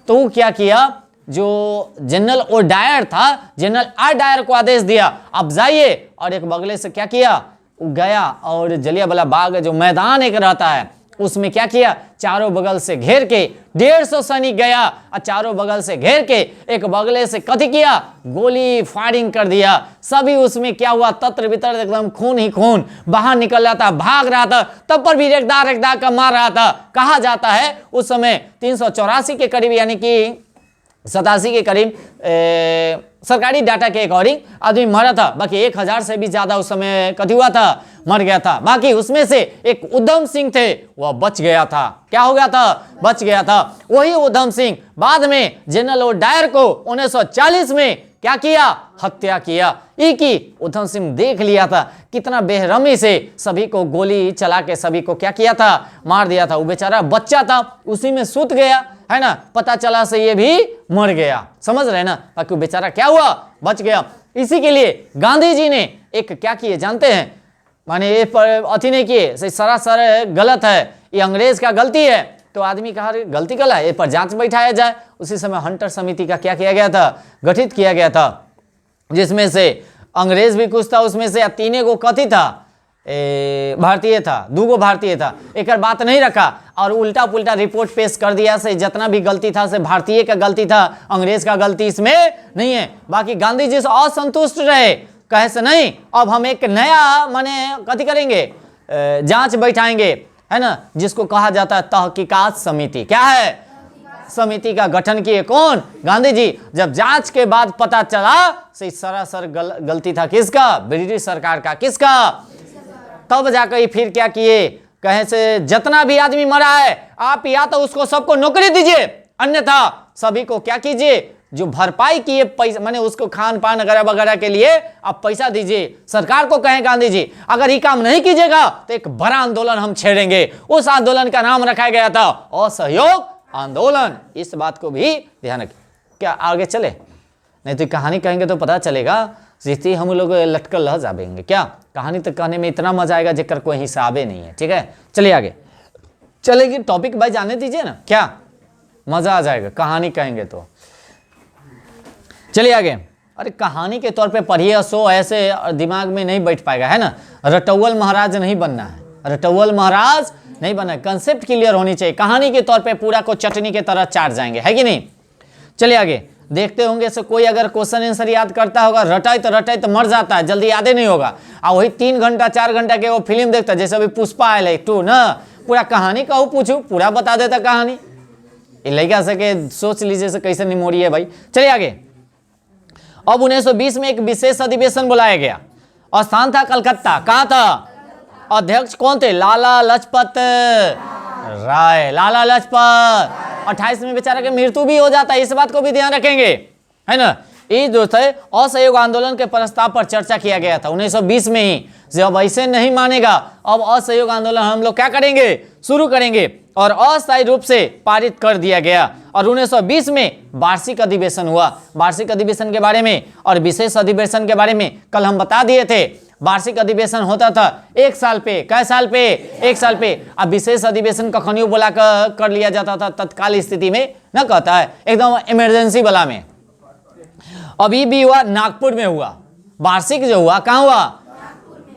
तो वो क्या किया, जो जनरल ओ डायर था, जनरल आर डायर को आदेश दिया अब जाइए, और एक बगले से क्या किया, गया और जलियांवाला बाग जो मैदान एक रहता है उसमें क्या किया, चारों बगल से घेर के 150 सैनिक गया और चारों बगल से घेर के एक बगले से कथी किया, गोली फायरिंग कर दिया। सभी उसमें क्या हुआ, तत्र बितर एकदम खून ही खून बाहर निकल रहा था, भाग रहा था। तब पर भी रेखदार का मार रहा था। कहा जाता है उस समय 384 के करीब यानी कि 87 के करीब सरकारी डाटा के अकॉर्डिंग आदमी मरा था। बाकी 1000 से भी ज्यादा उस समय कथी हुआ था, मर गया था। बाकी उसमें से एक उधम सिंह थे, वह बच गया था। क्या हो गया था, बच गया था। वही उधम सिंह बाद में जनरल ओ डायर को 1940 में क्या किया, हत्या किया। एक ही उधम सिंह देख लिया था कितना बेरहमी से सभी को गोली चला के सभी को क्या किया था, मार दिया था। वो बेचारा बच्चा था, उसी में सूत गया, है ना, पता चला से ये भी मर गया। समझ रहे ना, बाकी बेचारा क्या हुआ, बच गया। इसी के लिए गांधी जी ने एक क्या किए जानते हैं, माने ये पर अथी नहीं किए, सरासर गलत है। ये अंग्रेज का गलती है, तो आदमी कहा गलती कल है, ये पर जांच बैठाया जाए। उसी समय हंटर समिति का क्या किया गया था, गठित किया गया था, जिसमें से अंग्रेज भी कुछ था उसमें से, तीने को कथी था, भारतीय था, 2 भारतीय था। एक बात नहीं रखा और उल्टा पुल्टा रिपोर्ट पेश कर दिया से जितना भी गलती था से भारतीय का गलती था, अंग्रेज का गलती इसमें नहीं है। बाकी गांधी जी से असंतुष्ट रहे, कहे से नहीं अब हम एक नया माने कथी करेंगे, जांच बैठाएंगे, है ना, जिसको कहा जाता है तहकीकात समिति। क्या है, समिति का गठन किए कौन, गांधी जी। जब जांच के बाद पता चला से सरासर गलती था किसका, ब्रिटिश सरकार का, किसका, तब जाकर फिर क्या किए, कहे से जितना भी आदमी मरा है आप या तो उसको सबको नौकरी दीजिए, अन्यथा सभी को क्या कीजिए, जो भरपाई किए पैसा माने उसको खान पान वगैरह वगैरह के लिए आप पैसा दीजिए। सरकार को कहें गांधी जी अगर ये काम नहीं कीजिएगा तो एक बड़ा आंदोलन हम छेड़ेंगे। उस आंदोलन का नाम रखा गया था असहयोग आंदोलन। इस बात को भी ध्यान रखें। क्या आगे चले, नहीं तो कहानी कहेंगे तो पता चलेगा जितनी हम लोग लटकर लह जाएंगे। क्या कहानी तो कहने में इतना मजा आएगा जिक्र कोई हिसाबे नहीं है। ठीक है, चलिए आगे चलेगी, टॉपिक भाई जाने दीजिए ना, क्या मजा आ जाएगा कहानी कहेंगे तो। चलिए आगे, अरे कहानी के तौर पे पढ़िए सो ऐसे दिमाग में नहीं बैठ पाएगा, है ना। रटौल महाराज नहीं बनना है, रटौल महाराज नहीं बनना है, कंसेप्ट क्लियर होनी चाहिए। कहानी के तौर पे पूरा को चटनी के तरह चाट जाएंगे, है कि नहीं। चलिए आगे देखते होंगे से कोई अगर क्वेश्चन आंसर याद करता होगा, रटाई तो मर जाता है, जल्दी याद ही नहीं होगा। और वही 3 घंटा 4 घंटा के वो फिल्म देखता है, जैसे अभी पुष्पा आयल 2 ना, पूरा कहानी कहूँ पूछू पूरा बता देता कहानी। लड़का सके सोच लीजिए से कैसे निमोरी है भाई। चलिए आगे, अब 1920 में एक विशेष अधिवेशन बुलाया गया, स्थान था कलकत्ता। कहाँ था, अध्यक्ष कौन थे, लाला लाजपत राय, लाला लाजपत। 28 में बेचारा के मृत्यु भी हो जाता है, इस बात को भी ध्यान रखेंगे, है ना। ये जो थे असहयोग आंदोलन के प्रस्ताव पर चर्चा किया गया था 1920 में ही। जब ऐसे नहीं मानेगा अब असहयोग आंदोलन हम लोग क्या करेंगे, शुरू करेंगे, और अस्थायी रूप से पारित कर दिया गया। और 1920 में वार्षिक अधिवेशन हुआ। वार्षिक अधिवेशन के बारे में और विशेष अधिवेशन के बारे में कल हम बता दिए थे। वार्षिक अधिवेशन होता था 1 साल पे, कै साल पे, 1 साल पे। अब विशेष अधिवेशन कखनियों बुला कर लिया जाता था तत्काल स्थिति में, न कहता है एकदम इमरजेंसी वाला में। अभी भी हुआ नागपुर में हुआ, वार्षिक जो हुआ कहाँ हुआ,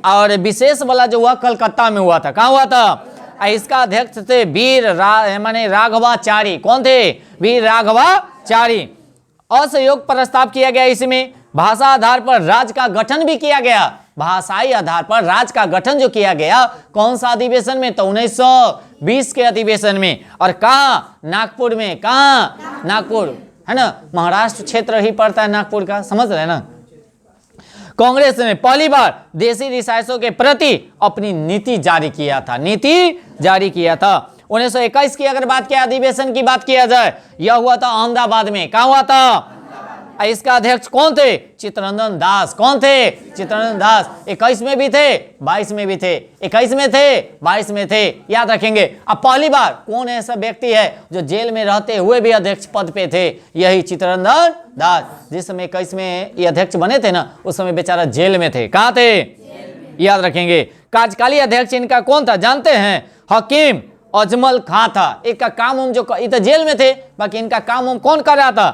और विशेष वाला जो हुआ कलकत्ता में हुआ था। कहाँ हुआ था, इसका अध्यक्ष थे माने राघवाचारी। कौन थे, वीर राघवाचारी। असहयोग प्रस्ताव किया गया, इसमें भाषा आधार पर राज्य का गठन भी किया गया। भाषाई आधार पर राज्य का गठन जो किया गया, कौन सा अधिवेशन में, तो 1920 के अधिवेशन में। और कहाँ, नागपुर में। कहाँ, नागपुर, है ना, महाराष्ट्र क्षेत्र ही पड़ता है नागपुर का, समझ रहे ना। कांग्रेस ने पहली बार देशी रिसायतों के प्रति अपनी नीति जारी किया था, नीति जारी किया था। 1921 की अगर बात किया, अधिवेशन की बात किया जाए, यह हुआ था अहमदाबाद में। कहाँ हुआ था, इसका अध्यक्ष कौन थे, चित्तरंजन दास। कौन थे, चित्तरंजन दास। 21 में भी थे, 22 में भी थे, 21 में थे, 22 में थे, याद रखेंगे। अब पहली बार कौन ऐसा व्यक्ति है जो जेल में रहते हुए भी अध्यक्ष पद पे थे, यही चित्तरंजन दास। जिस समय 21 में ये अध्यक्ष बने थे ना, उस समय बेचारा जेल में थे। कहाँ थे, याद रखेंगे। कार्यकारी अध्यक्ष इनका कौन था, जानते हैं, हकीम अजमल खां था। इनका काम जो तो जेल में थे, बाकी इनका काम कौन कर रहा था,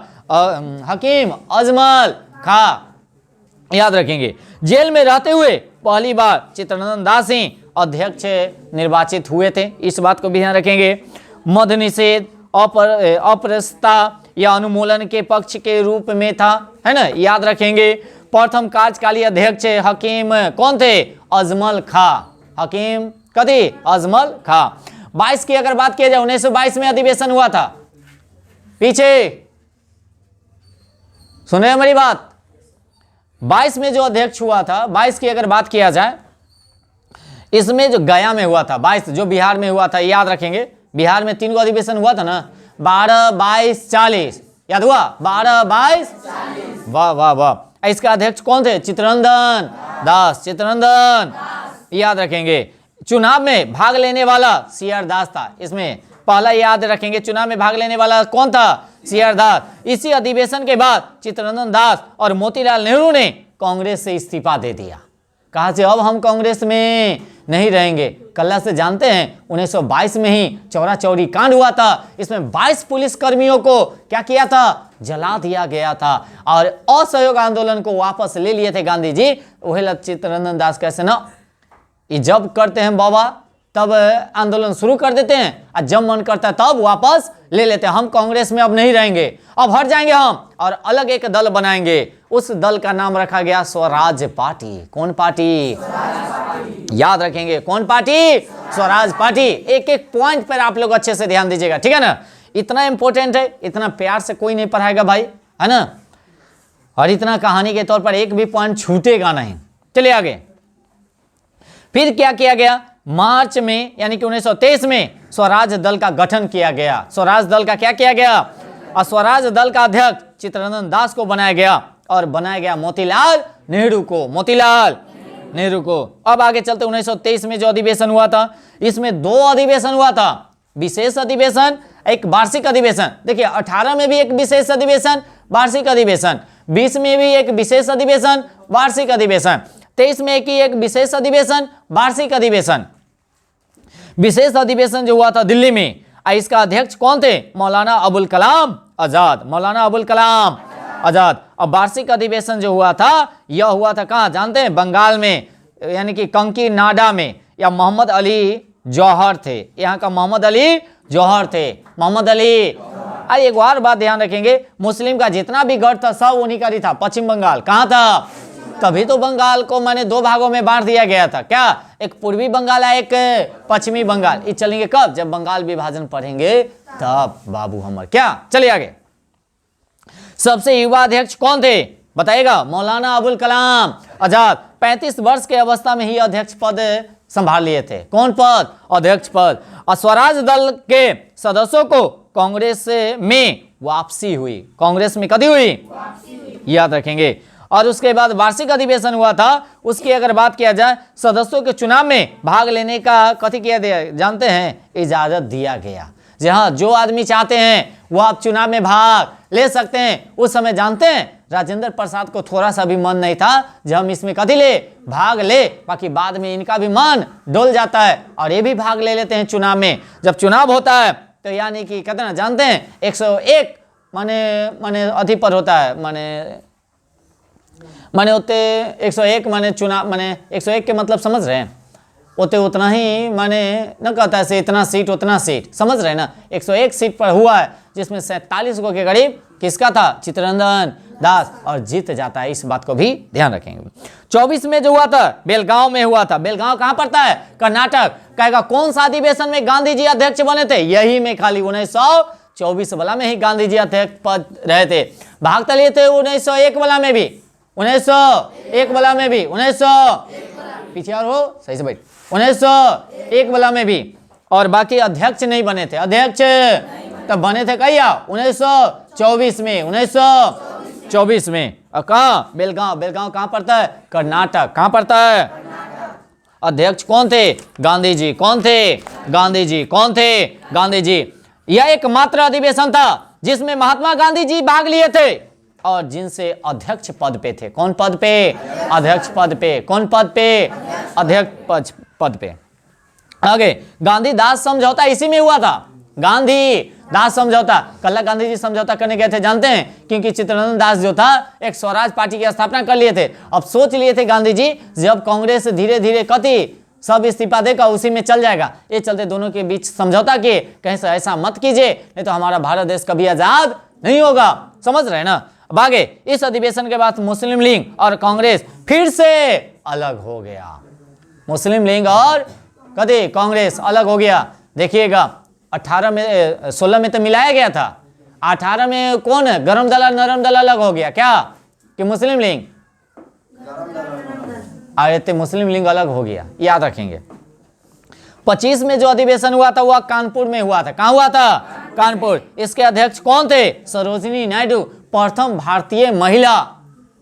हकीम अजमल खां, याद रखेंगे। जेल में रहते हुए पहली बार चित्तरंजन दास ही अध्यक्ष निर्वाचित हुए थे, इस बात को भी ध्यान रखेंगे। मद निषेध, अपरसता या अनुमूलन के पक्ष के रूप में था, है ना, याद रखेंगे। प्रथम कार्यकाली अध्यक्ष हकीम कौन थे, अजमल खां। हकीम कभी अजमल खां। 22 की अगर बात किया जाए, 1922 में अधिवेशन हुआ था। पीछे सुने हमारी बात, 22 में जो अध्यक्ष हुआ था, 22 की अगर बात किया जाए, इसमें जो गया में हुआ था, 22 जो बिहार में हुआ था, याद रखेंगे। बिहार में 3 अधिवेशन हुआ था ना, 12, 22, 40, याद हुआ, 12, 22, 40। वाह वाह वाह। इसका अध्यक्ष कौन थे, चित्तरंजन दास, चित्तरंजन, याद रखेंगे। चुनाव में भाग लेने वाला CR दास था, इसमें पहला याद रखेंगे। चुनाव में भाग लेने वाला कौन था, CR दास। इसी अधिवेशन के बाद चित्तरंजन दास और मोतीलाल नेहरू ने कांग्रेस से इस्तीफा दे दिया। कहा से अब हम कांग्रेस में नहीं रहेंगे। कल्ला से जानते हैं 1922 में ही चौरा चौरी कांड हुआ था। इसमें 22 पुलिस कर्मियों को क्या किया था, जला दिया गया था और असहयोग आंदोलन को वापस ले लिए थे गांधी जी। वही चित्तरंजन दास कैसे ना, ये जब करते हैं बाबा तब आंदोलन शुरू कर देते हैं और जब मन करता है तब वापस ले लेते हैं। हम कांग्रेस में अब नहीं रहेंगे, अब हट जाएंगे हम और अलग एक दल बनाएंगे। उस दल का नाम रखा गया स्वराज पार्टी। कौन पार्टी? याद रखेंगे, कौन पार्टी? स्वराज पार्टी। एक एक पॉइंट पर आप लोग अच्छे से ध्यान दीजिएगा, ठीक है ना। इतना इंपॉर्टेंट है, इतना प्यार से कोई नहीं पढ़ाएगा भाई, है ना, और इतना कहानी के तौर पर एक भी पॉइंट छूटेगा नहीं। चलिए आगे, फिर क्या किया गया, मार्च में यानी कि 1923 में स्वराज दल का गठन किया गया। स्वराज दल का क्या किया गया, और स्वराज दल का अध्यक्ष चित्तरंजन दास को बनाया गया और बनाया गया मोतीलाल नेहरू को। मोतीलाल नेहरू को। अब आगे चलते, 1923 में जो अधिवेशन हुआ था, इसमें 2 अधिवेशन हुआ था, विशेष अधिवेशन, एक वार्षिक अधिवेशन। देखिए 18 में भी एक विशेष अधिवेशन, वार्षिक अधिवेशन, 20 में भी एक विशेष अधिवेशन, वार्षिक अधिवेशन, 23 में एक विशेष अधिवेशन, वार्षिक अधिवेशन। विशेष अधिवेशन जो हुआ था दिल्ली में, इसका अध्यक्ष कौन थे, मौलाना अबुल कलाम आजाद। मौलाना अबुल कलाम आजाद। अब वार्षिक अधिवेशन जो हुआ था, यह हुआ था कहाँ जानते हैं, बंगाल में, यानी कि कंकी नाडा में। या मोहम्मद अली जौहर थे, यहाँ का मोहम्मद अली जौहर थे, मोहम्मद अली। अरे एक और बात ध्यान रखेंगे, मुस्लिम का जितना भी गढ़ था सब उन्हीं का ही था। पश्चिम बंगाल कहाँ था, तभी तो बंगाल को मैंने 2 भागों में बांट दिया गया था। क्या, एक पूर्वी बंगाल है, एक पश्चिमी बंगाल। ये चलेंगे कब, जब बंगाल विभाजन पढ़ेंगे तब बाबू हमर। क्या, चलिए आगे। सबसे युवा अध्यक्ष कौन थे बताइएगा, मौलाना अबुल कलाम आजाद। 35 वर्ष के अवस्था में ही अध्यक्ष पद संभाल लिए थे। कौन पद, अध्यक्ष पद। और स्वराज दल के सदस्यों को कांग्रेस में वापसी हुई। कांग्रेस में कभी हुई, याद रखेंगे। और उसके बाद वार्षिक अधिवेशन हुआ था, उसकी अगर बात किया जाए, सदस्यों के चुनाव में भाग लेने का कथी किया दिया जानते हैं, इजाजत दिया गया। जी हाँ, जो आदमी चाहते हैं वो आप चुनाव में भाग ले सकते हैं। उस समय जानते हैं राजेंद्र प्रसाद को थोड़ा सा भी मन नहीं था जब हम इसमें कथी ले, भाग ले। बाकी बाद में इनका भी मन डोल जाता है और ये भी भाग ले लेते हैं चुनाव में। जब चुनाव होता है तो यानी कि कहते हैं ना, जानते हैं 101 माने अधि पर होता है, माने होते 101 माने चुनाव, माने 101 के मतलब समझ रहे हैं, होते उतना ही माने न कहता है इतना सीट उतना सीट, समझ रहे हैं ना। 101 सीट पर हुआ है, जिसमें 47 को के करीब किसका था, चित्तरंजन दास, और जीत जाता है। इस बात को भी ध्यान रखेंगे। 24 में जो हुआ था बेलगांव में हुआ था। बेलगांव कहाँ पड़ता है, कर्नाटक। कहेगा कौन सा अधिवेशन में गांधी जी अध्यक्ष बने थे, यही में खाली 1924 वाला में ही गांधी जी अध्यक्ष पद रहे थे। भाग तो लिए थे 1901 वाला में भी, 1901 वाला में भी, 1900 पीछे और हो सही से बैठ, 1901 वाला में भी। और बाकी अध्यक्ष नहीं बने थे। अध्यक्ष तब बने थे कहिया 1924 में, 1924 में। और कहाँ, बेलगांव। बेलगांव कहाँ पड़ता है, कर्नाटक। कहाँ पड़ता है, अध्यक्ष कौन थे, गांधी जी। कौन थे, गांधी जी। कौन थे, गांधी जी। यह एकमात्र अधिवेशन था जिसमें महात्मा गांधी जी भाग लिए थे और जिनसे अध्यक्ष पद पे थे। कौन पद पे, अध्यक्ष पद पे। कौन पद पे, अध्यक्ष पद पे। आगे गांधी दास समझौता इसी में हुआ था। गांधी दास समझौता, कल्ला गांधी जी समझौता करने गए थे जानते हैं, क्योंकि चित्तरंजन दास जो था एक स्वराज पार्टी की स्थापना कर लिए थे। अब सोच लिए थे गांधी जी जब कांग्रेस धीरे धीरे कति सब इस्तीफा देगा उसी में चल जाएगा, ये चलते दोनों के बीच समझौता किए, कहीं से ऐसा मत कीजिए नहीं तो हमारा भारत देश कभी आजाद नहीं होगा। समझ रहे ना। अब आगे इस अधिवेशन के बाद मुस्लिम लीग और कांग्रेस फिर से अलग हो गया। मुस्लिम लीग और कभी कांग्रेस अलग हो गया। देखिएगा 18 में 16 में तो मिलाया गया था, 18 में कौन है, गरम दल और नरम दल अलग हो गया क्या, कि मुस्लिम लीग, आयते मुस्लिम लीग अलग हो गया, याद रखेंगे। 25 में जो अधिवेशन हुआ था वह कानपुर में हुआ था। कहाँ हुआ था, कानपुर। इसके अध्यक्ष कौन थे, सरोजिनी नायडू, प्रथम भारतीय महिला।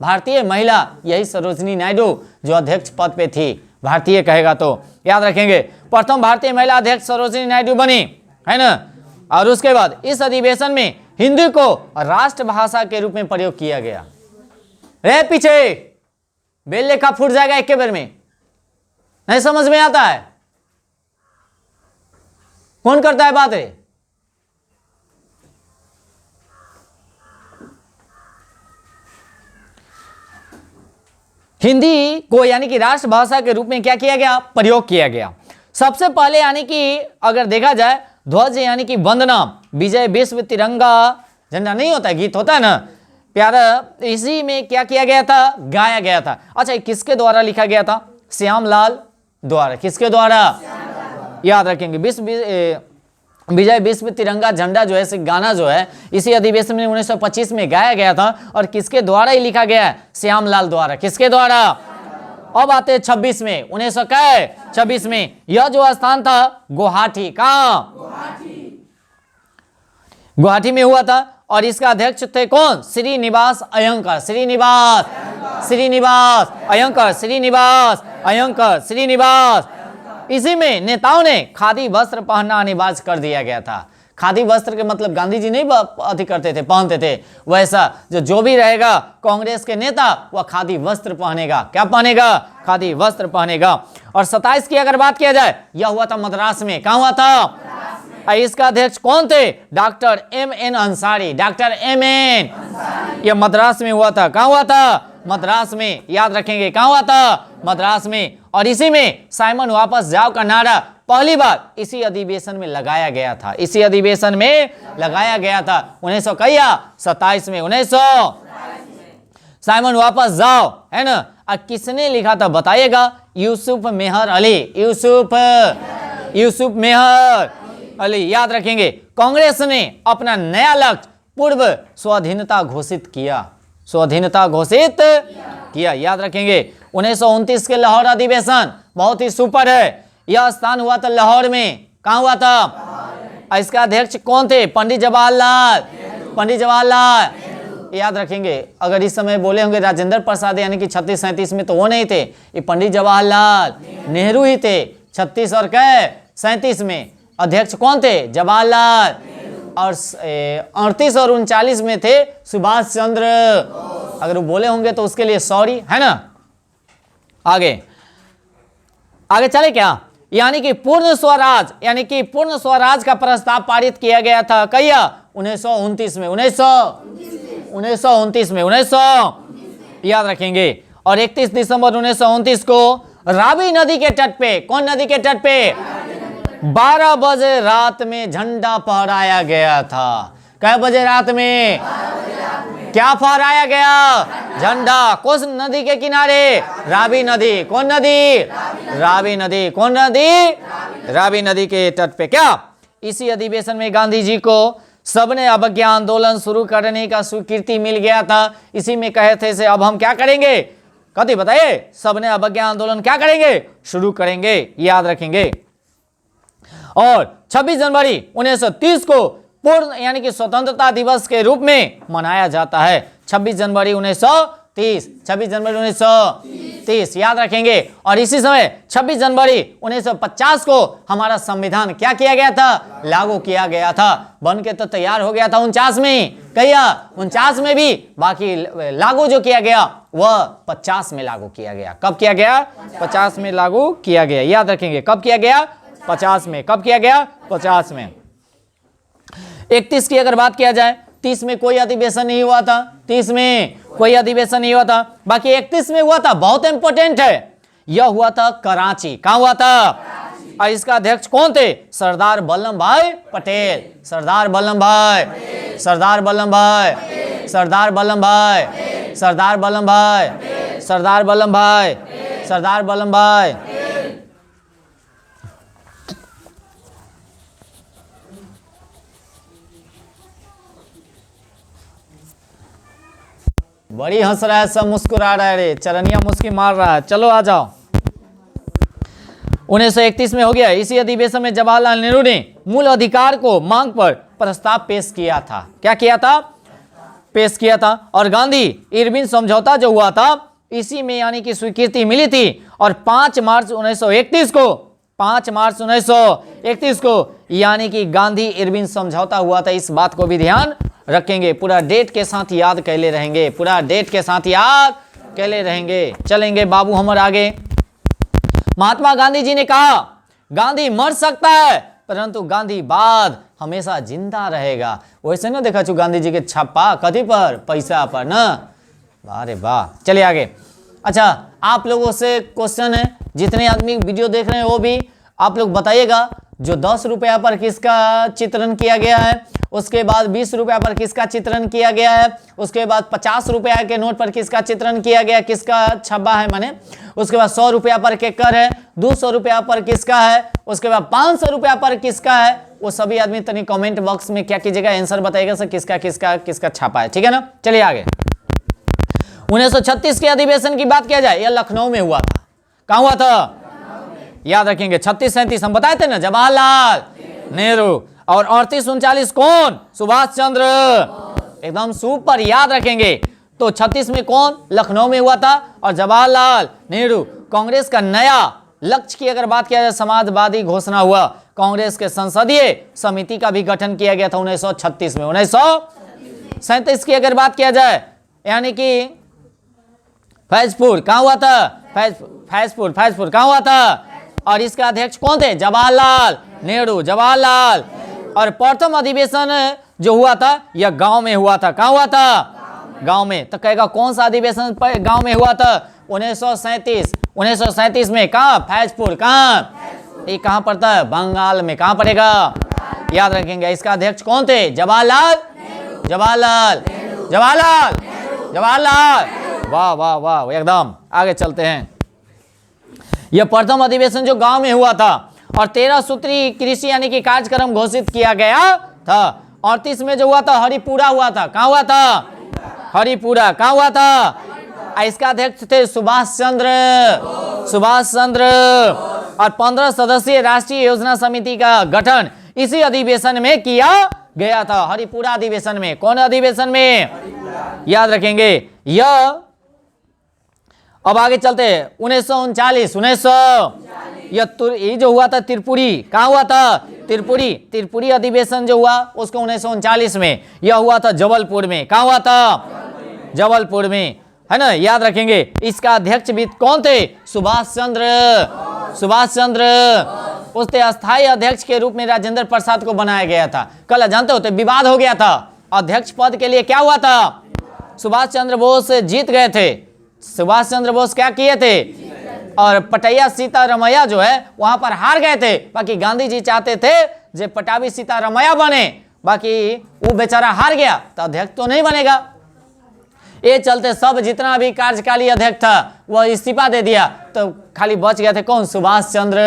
भारतीय महिला यही सरोजिनी नायडू जो अध्यक्ष पद पे थी, भारतीय कहेगा तो याद रखेंगे। प्रथम भारतीय महिला अध्यक्ष सरोजिनी नायडू बनी, है ना। और उसके बाद इस अधिवेशन में हिंदी को राष्ट्रभाषा के रूप में प्रयोग किया गया। रे पीछे बेल लेखा फूट जाएगा एक के बेर में, नहीं समझ में आता है? कौन करता है बातें? हिंदी को यानी कि राष्ट्रभाषा के रूप में क्या किया गया? प्रयोग किया गया। सबसे पहले यानी कि अगर देखा जाए ध्वज यानी कि वंदना, विजय, विश्व, तिरंगा, झंडा नहीं होता है, गीत होता है ना प्यारा, इसी में क्या किया गया था? गाया गया था। अच्छा, किसके द्वारा लिखा गया था? श्यामलाल द्वारा। किसके द्वारा? याद रखेंगे। विजय, विश्व, तिरंगा, झंडा जो है गाना जो है इसी अधिवेशन में 1925 में गाया गया था। और किसके द्वारा ही लिखा गया है? श्यामलाल द्वारा। किसके द्वारा? अब आते हैं 26 में, 1926 में यह जो स्थान था गुवाहाटी, कहाँ? गुवाहाटी में हुआ था। और इसका अध्यक्ष थे कौन? श्रीनिवास अयंकर। श्रीनिवास अयंकर, श्रीनिवास अयंकर, श्रीनिवास। इसी में नेताओं ने खादी वस्त्र पहनना अनिवार्य कर दिया गया था। खादी वस्त्र के मतलब गांधी जी नहीं अति करते थे, पहनते थे, वैसा जो भी रहेगा कांग्रेस के नेता वह खादी वस्त्र पहनेगा। क्या पहनेगा? खादी वस्त्र पहनेगा। और 27 की अगर बात किया जाए, यह हुआ था मद्रास में। कहाँ हुआ था? इसका अध्यक्ष कौन थे? Doctor M.N. Ansari. Doctor M.N. यह मद्रास में हुआ था। कहाँ हुआ था? मद्रास में। याद रखेंगे, कहाँ हुआ था? मद्रास में। और इसी में साइमन वापस जाओ का नारा पहली बार इसी अधिवेशन में लगाया गया था। इसी अधिवेशन में लगाया गया था 1927 में। 1900 साइमन वापस जाओ, है ना। और किसने लिखा था बताइएगा? यूसुफ मेहर अली। यूसुफ मेहर अली। याद रखेंगे। कांग्रेस ने अपना नया लक्ष्य पूर्व स्वाधीनता घोषित किया। स्वाधीनता घोषित किया। याद रखेंगे। 1929 के लाहौर अधिवेशन बहुत ही सुपर है। यह स्थान हुआ था लाहौर में। कहाँ हुआ था? इसका अध्यक्ष कौन थे? पंडित जवाहरलाल। पंडित जवाहरलाल। याद रखेंगे। अगर इस समय बोले होंगे राजेंद्र प्रसाद यानी कि 36-37 में, तो वो नहीं थे, ये पंडित जवाहरलाल नेहरू ही थे। 36 और 37 में अध्यक्ष कौन थे? जवाहरलाल। और 38 और 39 में थे सुभाष चंद्र। अगर वो बोले होंगे तो उसके लिए सॉरी, है ना। आगे चले क्या? यानी कि पूर्ण स्वराज का प्रस्ताव पारित किया गया था कहिया? 1929 में। 1929 में। 1900 याद रखेंगे। और 31 दिसंबर 1929 को रावी नदी के तट पे, कौन नदी के तट पे? 12 बजे रात में झंडा फहराया गया था। कै बजे रात में? क्या फहराया गया? झंडा। कौन नदी के किनारे? रावी नदी। कौन नदी? रावी नदी। कौन नदी? रावी नदी के तट पे। क्या इसी अधिवेशन में गांधी जी को सबने अवज्ञा आंदोलन शुरू करने का स्वीकृति मिल गया था? इसी में कहे थे से अब हम क्या करेंगे? कथी बताइए? सबने अवज्ञा आंदोलन क्या करेंगे? शुरू करेंगे। याद रखेंगे। और 26 जनवरी 1930 को पूर्ण यानी कि स्वतंत्रता दिवस के रूप में मनाया जाता है। 26 जनवरी 1930। 26 जनवरी 1930 याद रखेंगे। और इसी समय 26 जनवरी 1950 को हमारा संविधान क्या किया गया था? लागू किया गया था। बन के तो तैयार हो गया था 49 में। कहिया? 49 में भी। बाकी लागू जो किया गया वह 50 में लागू किया गया। कब किया गया? 50 में लागू किया गया। याद रखेंगे। कब किया गया? 50 में। कब किया गया? 50 में। 31 की अगर बात किया जाए, 30 में कोई अधिवेशन नहीं हुआ था। 30 में कोई अधिवेशन नहीं हुआ था। बाकी 31 में हुआ था, बहुत इंपॉर्टेंट है। यह हुआ था कराची। कहाँ हुआ था? और इसका अध्यक्ष कौन थे? सरदार वल्लभ भाई पटेल। सरदार वल्लभ भाई, सरदार वल्लभ भाई, सरदार वल्लभ भाई, सरदार वल्लभ भाई, सरदार वल्लभ भाई, सरदार वल्लभ भाई। बड़ी हंस रहा है, सब मुस्कुरा रहा है। रे चरनिया मुस्की मार रहा है। चलो आ जाओ। 1931 में हो गया। इसी अधिवेशन में जवाहरलाल नेहरू ने मूल अधिकार को मांग पर प्रस्ताव पेश किया था। क्या किया था? पेश किया था। और गांधी इरविन समझौता जो हुआ था इसी में यानी कि स्वीकृति मिली थी। और 5 मार्च 1931 को, 5 मार्च 1931 को यानी कि गांधी इरविन समझौता हुआ था। इस बात को भी ध्यान रखेंगे। पूरा डेट के साथ याद कैले रहेंगे। पूरा डेट के साथ याद कैले रहेंगे। चलेंगे बाबू हमर आगे। महात्मा गांधी जी ने कहा गांधी मर सकता है परंतु गांधीवाद हमेशा जिंदा रहेगा। वैसे ना देखा छू गांधी जी के छापा कथी पर, पैसा पर ना। अरे वाह, चलिए आगे। अच्छा, आप लोगों से क्वेश्चन है, जितने आदमी वीडियो देख रहे हैं वो भी आप लोग बताइएगा, जो 10 रुपया पर किसका चित्रण किया गया है, उसके बाद 20 रुपया पर किसका चित्रण किया गया है, उसके बाद 50 रुपया के नोट पर किसका चित्रण किया गया, किसका छब्बा है माने, उसके बाद 100 रुपया पर केकर है, 200 रुपया पर किसका है, उसके बाद 500 रुपया पर किसका है, वो सभी आदमी तनी कमेंट बॉक्स में क्या कीजिएगा, आंसर बताइएगा सर किसका किसका किसका छापा है, ठीक है ना। चलिए आगे। 1936 के अधिवेशन की बात किया जाए, यह लखनऊ में हुआ था। कहां हुआ था? याद रखेंगे 36-37 हम बताए थे ना, जवाहरलाल नेहरू। और 38-39 कौन? सुभाष चंद्र। एकदम सुपर, याद रखेंगे। तो 36 में कौन? लखनऊ में हुआ था और जवाहरलाल नेहरू। कांग्रेस का नया लक्ष्य की अगर बात किया जाए, समाजवादी घोषणा हुआ। कांग्रेस के संसदीय समिति का भी गठन किया गया था 1936 में। 1937 की अगर बात किया जाए, यानी कि फैजपुर कहां हुआ था? फैजपुर कहां हुआ था? और इसका अध्यक्ष कौन थे? जवाहरलाल नेहरू, जवाहरलाल। और प्रथम अधिवेशन जो हुआ था यह गांव में हुआ था। कहां हुआ था? गांव में। तो कहेगा कौन सा अधिवेशन गांव में हुआ था? 1937 में। कहां? फैजपुर। कहां? ये कहां पड़ता है? बंगाल में। कहां पड़ेगा? याद रखेंगे। इसका अध्यक्ष कौन थे? जवाहरलाल। वाह वाह वाह, एकदम। आगे चलते हैं। यह प्रथम अधिवेशन जो गांव में हुआ था और 13 सूत्री कृषि यानी कि कार्यक्रम घोषित किया गया था। 38 में जो हुआ था हरिपुरा हुआ था। कहां हुआ था? हरिपुरा। कहां हुआ था? इसका अध्यक्ष थे सुभाष चंद्र। और 15 सदस्यीय राष्ट्रीय योजना समिति का गठन इसी अधिवेशन में किया गया था। हरिपुरा अधिवेशन में। कौन अधिवेशन में? याद रखेंगे। यह अब आगे चलते हैं। 1939 ये जो हुआ था त्रिपुरी। कहां हुआ था? त्रिपुरी अधिवेशन जो हुआ उसको 1939 में। यह हुआ था जबलपुर में। कहां हुआ था? जबलपुर में, है ना। याद रखेंगे। इसका अध्यक्ष भी कौन थे? सुभाष चंद्र। उसके अस्थायी अध्यक्ष के रूप में राजेंद्र प्रसाद को बनाया गया था। कल जानते होते विवाद हो गया था अध्यक्ष पद के लिए। क्या हुआ था? सुभाष चंद्र बोस जीत गए थे। सुभाष चंद्र बोस क्या किए थे? और पटैया सीतारमैया जो है वहां पर हार गए थे। बाकी गांधी जी चाहते थे जे पटाभी सीतारमैया बने, बाकी वो बेचारा हार गया तो अध्यक्ष तो नहीं बनेगा। ये चलते सब जितना भी कार्यकाली अध्यक्ष था वह इस्तीफा दे दिया, तो खाली बच गए थे कौन? सुभाष चंद्र।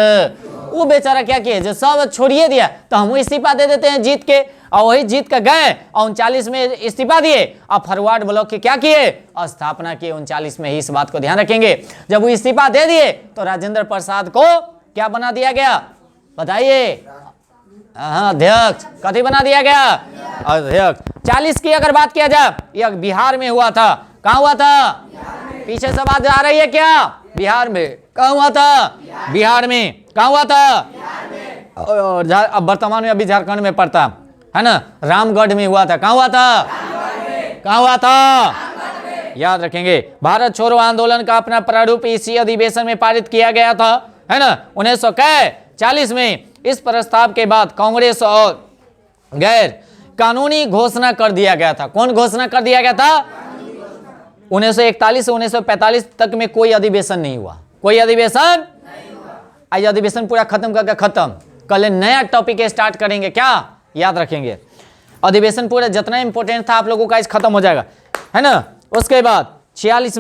वो बेचारा क्या किए, जो सब छोड़िए दिया तो हम इस्तीफा दे देते हैं जीत के। और वही जीत कर गए और 39 में इस्तीफा दिए और फॉरवर्ड ब्लॉक के क्या किए? स्थापना किए 39 में ही। इस बात को ध्यान रखेंगे। जब वो इस्तीफा दे दिए तो राजेंद्र प्रसाद को क्या बना दिया गया? बताइए। अध्यक्ष। कथी बना दिया गया? अध्यक्ष। 40 की अगर बात किया जाए, यह बिहार में हुआ था। कहां हुआ था? पीछे से बात आ रही है क्या? बिहार में। कहां हुआ था? बिहार में। कहां हुआ था? और अब वर्तमान में अभी झारखंड में पड़ता है ना, रामगढ़ में हुआ था। कहां हुआ था? कहां हुआ था? याद रखेंगे। भारत छोड़ो आंदोलन का अपना प्रारूप इसी अधिवेशन में पारित किया गया था, है ना, 1940 में। इस प्रस्ताव के बाद कांग्रेस और गैर कानूनी घोषणा कर दिया गया था। कौन घोषणा कर दिया गया था? 1941 से 1945 तक में कोई अधिवेशन नहीं हुआ। कोई अधिवेशन? आज अधिवेशन पूरा खत्म करके खत्म। कल नया टॉपिक स्टार्ट करेंगे। क्या याद रखेंगे? अधिवेशन पूरा जितना इंपॉर्टेंट था आप लोगों का आज खत्म हो जाएगा, है ना। उसके बाद 40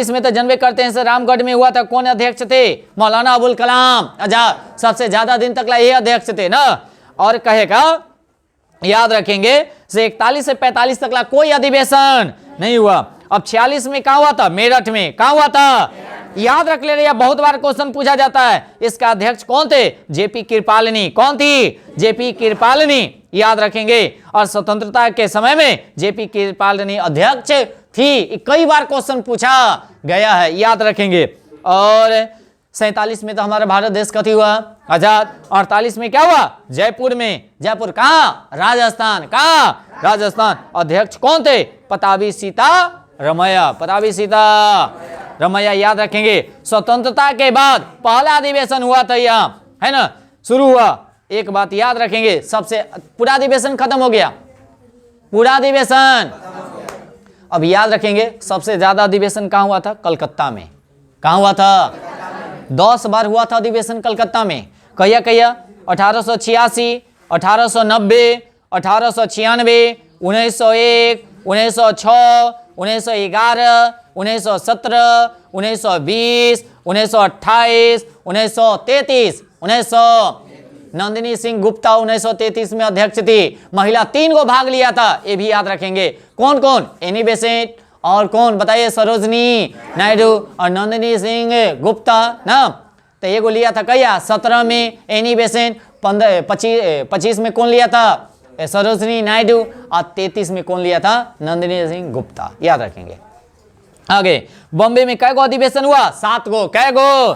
में तो जानवे करते हैं सर रामगढ़ में हुआ था। कौन अध्यक्ष थे? मौलाना अबुल कलाम आजाद। सबसे ज्यादा दिन तक ये अध्यक्ष थे ना। और कहेगा याद रखेंगे से 41 से 45 तक कोई अधिवेशन नहीं हुआ। अब 46 में कहा हुआ था? मेरठ में। कहा हुआ था? याद रख ले रही है, बहुत बार क्वेश्चन पूछा जाता है। इसका अध्यक्ष कौन थे? जेपी कृपालिनी। कौन थी? जेपी कृपालिनी। याद रखेंगे। और स्वतंत्रता के समय में जेपी कृपालिनी अध्यक्ष थी। कई बार क्वेश्चन पूछा गया है, याद रखेंगे। और 47 में तो हमारा भारत देश कथी हुआ? आजाद। 48 में क्या हुआ? जयपुर में। जयपुर कहाँ? राजस्थान। कहाँ? राजस्थान। अध्यक्ष कौन थे? पताभी सीतारमैया। रमैया याद रखेंगे। स्वतंत्रता के बाद पहला अधिवेशन हुआ था यहाँ, है ना, शुरू हुआ। एक बात याद रखेंगे, सबसे पूरा अधिवेशन खत्म हो गया, पूरा अधिवेशन। अब याद रखेंगे सबसे ज्यादा अधिवेशन कहाँ हुआ था? कलकत्ता में। कहाँ हुआ था? 10 बार हुआ था अधिवेशन कलकत्ता में। कहिया कहिया? 1886, 1890, 1896, 1901, 1906, 1911, 1917, 1920, 1928, 1933, 1900। नंदिनी सिंह गुप्ता 1933 में अध्यक्ष थी। महिला 3 को भाग लिया था, ये भी याद रखेंगे। कौन कौन? एनी बेसेंट और कौन बताइए? सरोजनी नायडू और नंदिनी सिंह गुप्ता ना। तो ये को लिया था कहिया? 17 में एनी बेसेंट, 25 में कौन लिया था? सरोजनी नायडू और 33 में कौन लिया था? नंदिनी सिंह गुप्ता। याद रखेंगे। आगे बॉम्बे में कै गो अधिवेशन हुआ? 7 गो। कै गो?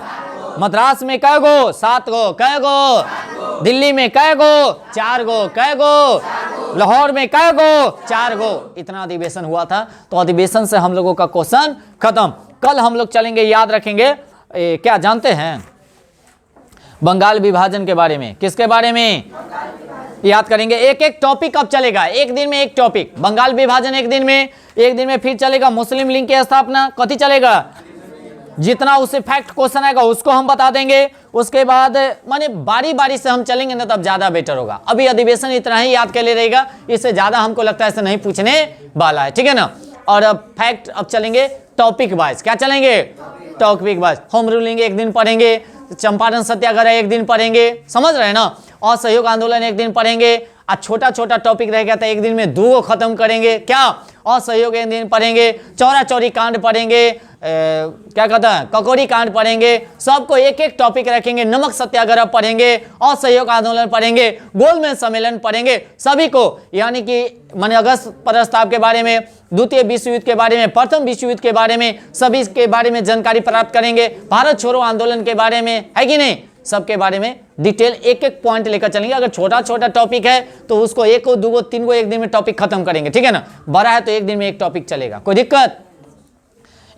मद्रास में कै गो? 7 गो। कै गो? दिल्ली में कै गो? 4 गो। कै गो? लाहौर में कै गो? 4 गो। इतना अधिवेशन हुआ था। तो अधिवेशन से हम लोगों का क्वेश्चन खत्म। कल हम लोग चलेंगे, याद रखेंगे, क्या जानते हैं? बंगाल विभाजन के बारे में। किसके बारे में? याद करेंगे। एक एक टॉपिक अब चलेगा, एक दिन में एक टॉपिक। बंगाल विभाजन एक दिन में फिर चलेगा मुस्लिम लीग की स्थापना। कथी चलेगा? जितना उससे फैक्ट क्वेश्चन आएगा उसको हम बता देंगे। उसके बाद माने बारी बारी से हम चलेंगे ना, तब ज्यादा बेटर होगा। अभी अधिवेशन इतना ही याद कर ले रहेगा, इससे ज्यादा हमको लगता है ऐसे नहीं पूछने वाला है, ठीक है ना। और अब फैक्ट अब चलेंगे टॉपिक वाइज। क्या चलेंगे? Topic wise. होम रूलिंग एक दिन पढ़ेंगे, चंपारण सत्याग्रह एक दिन पढ़ेंगे, समझ रहे हैं ना। असहयोग आंदोलन एक दिन पढ़ेंगे। और छोटा छोटा टॉपिक रह गया था, एक दिन में 2 को खत्म करेंगे। क्या? असहयोग एक दिन पढ़ेंगे, चौरा चौरी कांड पढ़ेंगे, क्या कहता है, ककोरी कांड पढ़ेंगे। सबको एक एक टॉपिक रखेंगे। नमक सत्याग्रह पढ़ेंगे, असहयोग आंदोलन पढ़ेंगे, गोलमेज सम्मेलन पढ़ेंगे। सभी को, यानी कि माने अगस्त प्रस्ताव के बारे में, द्वितीय विश्व युद्ध के बारे में, प्रथम विश्व युद्ध के बारे में, सभी के बारे में जानकारी प्राप्त करेंगे। भारत छोड़ो आंदोलन के बारे में, है कि नहीं, सबके बारे में डिटेल एक एक पॉइंट लेकर चलेंगे। अगर छोटा छोटा टॉपिक है तो उसको 1 को 2 को 3 को एक दिन में टॉपिक खत्म करेंगे, ठीक है ना। बड़ा है तो एक दिन में एक टॉपिक चलेगा, कोई दिक्कत?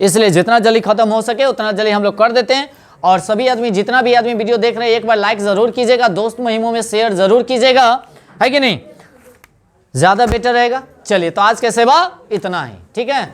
इसलिए जितना जल्दी खत्म हो सके उतना जल्दी हम लोग कर देते हैं। और सभी आदमी, जितना भी आदमी वीडियो देख रहे हैं, एक बार लाइक जरूर कीजिएगा, दोस्त मुहिमों में शेयर जरूर कीजिएगा, है कि नहीं, ज्यादा बेटर रहेगा। चलिए, तो आज के सेवा इतना ही, ठीक है।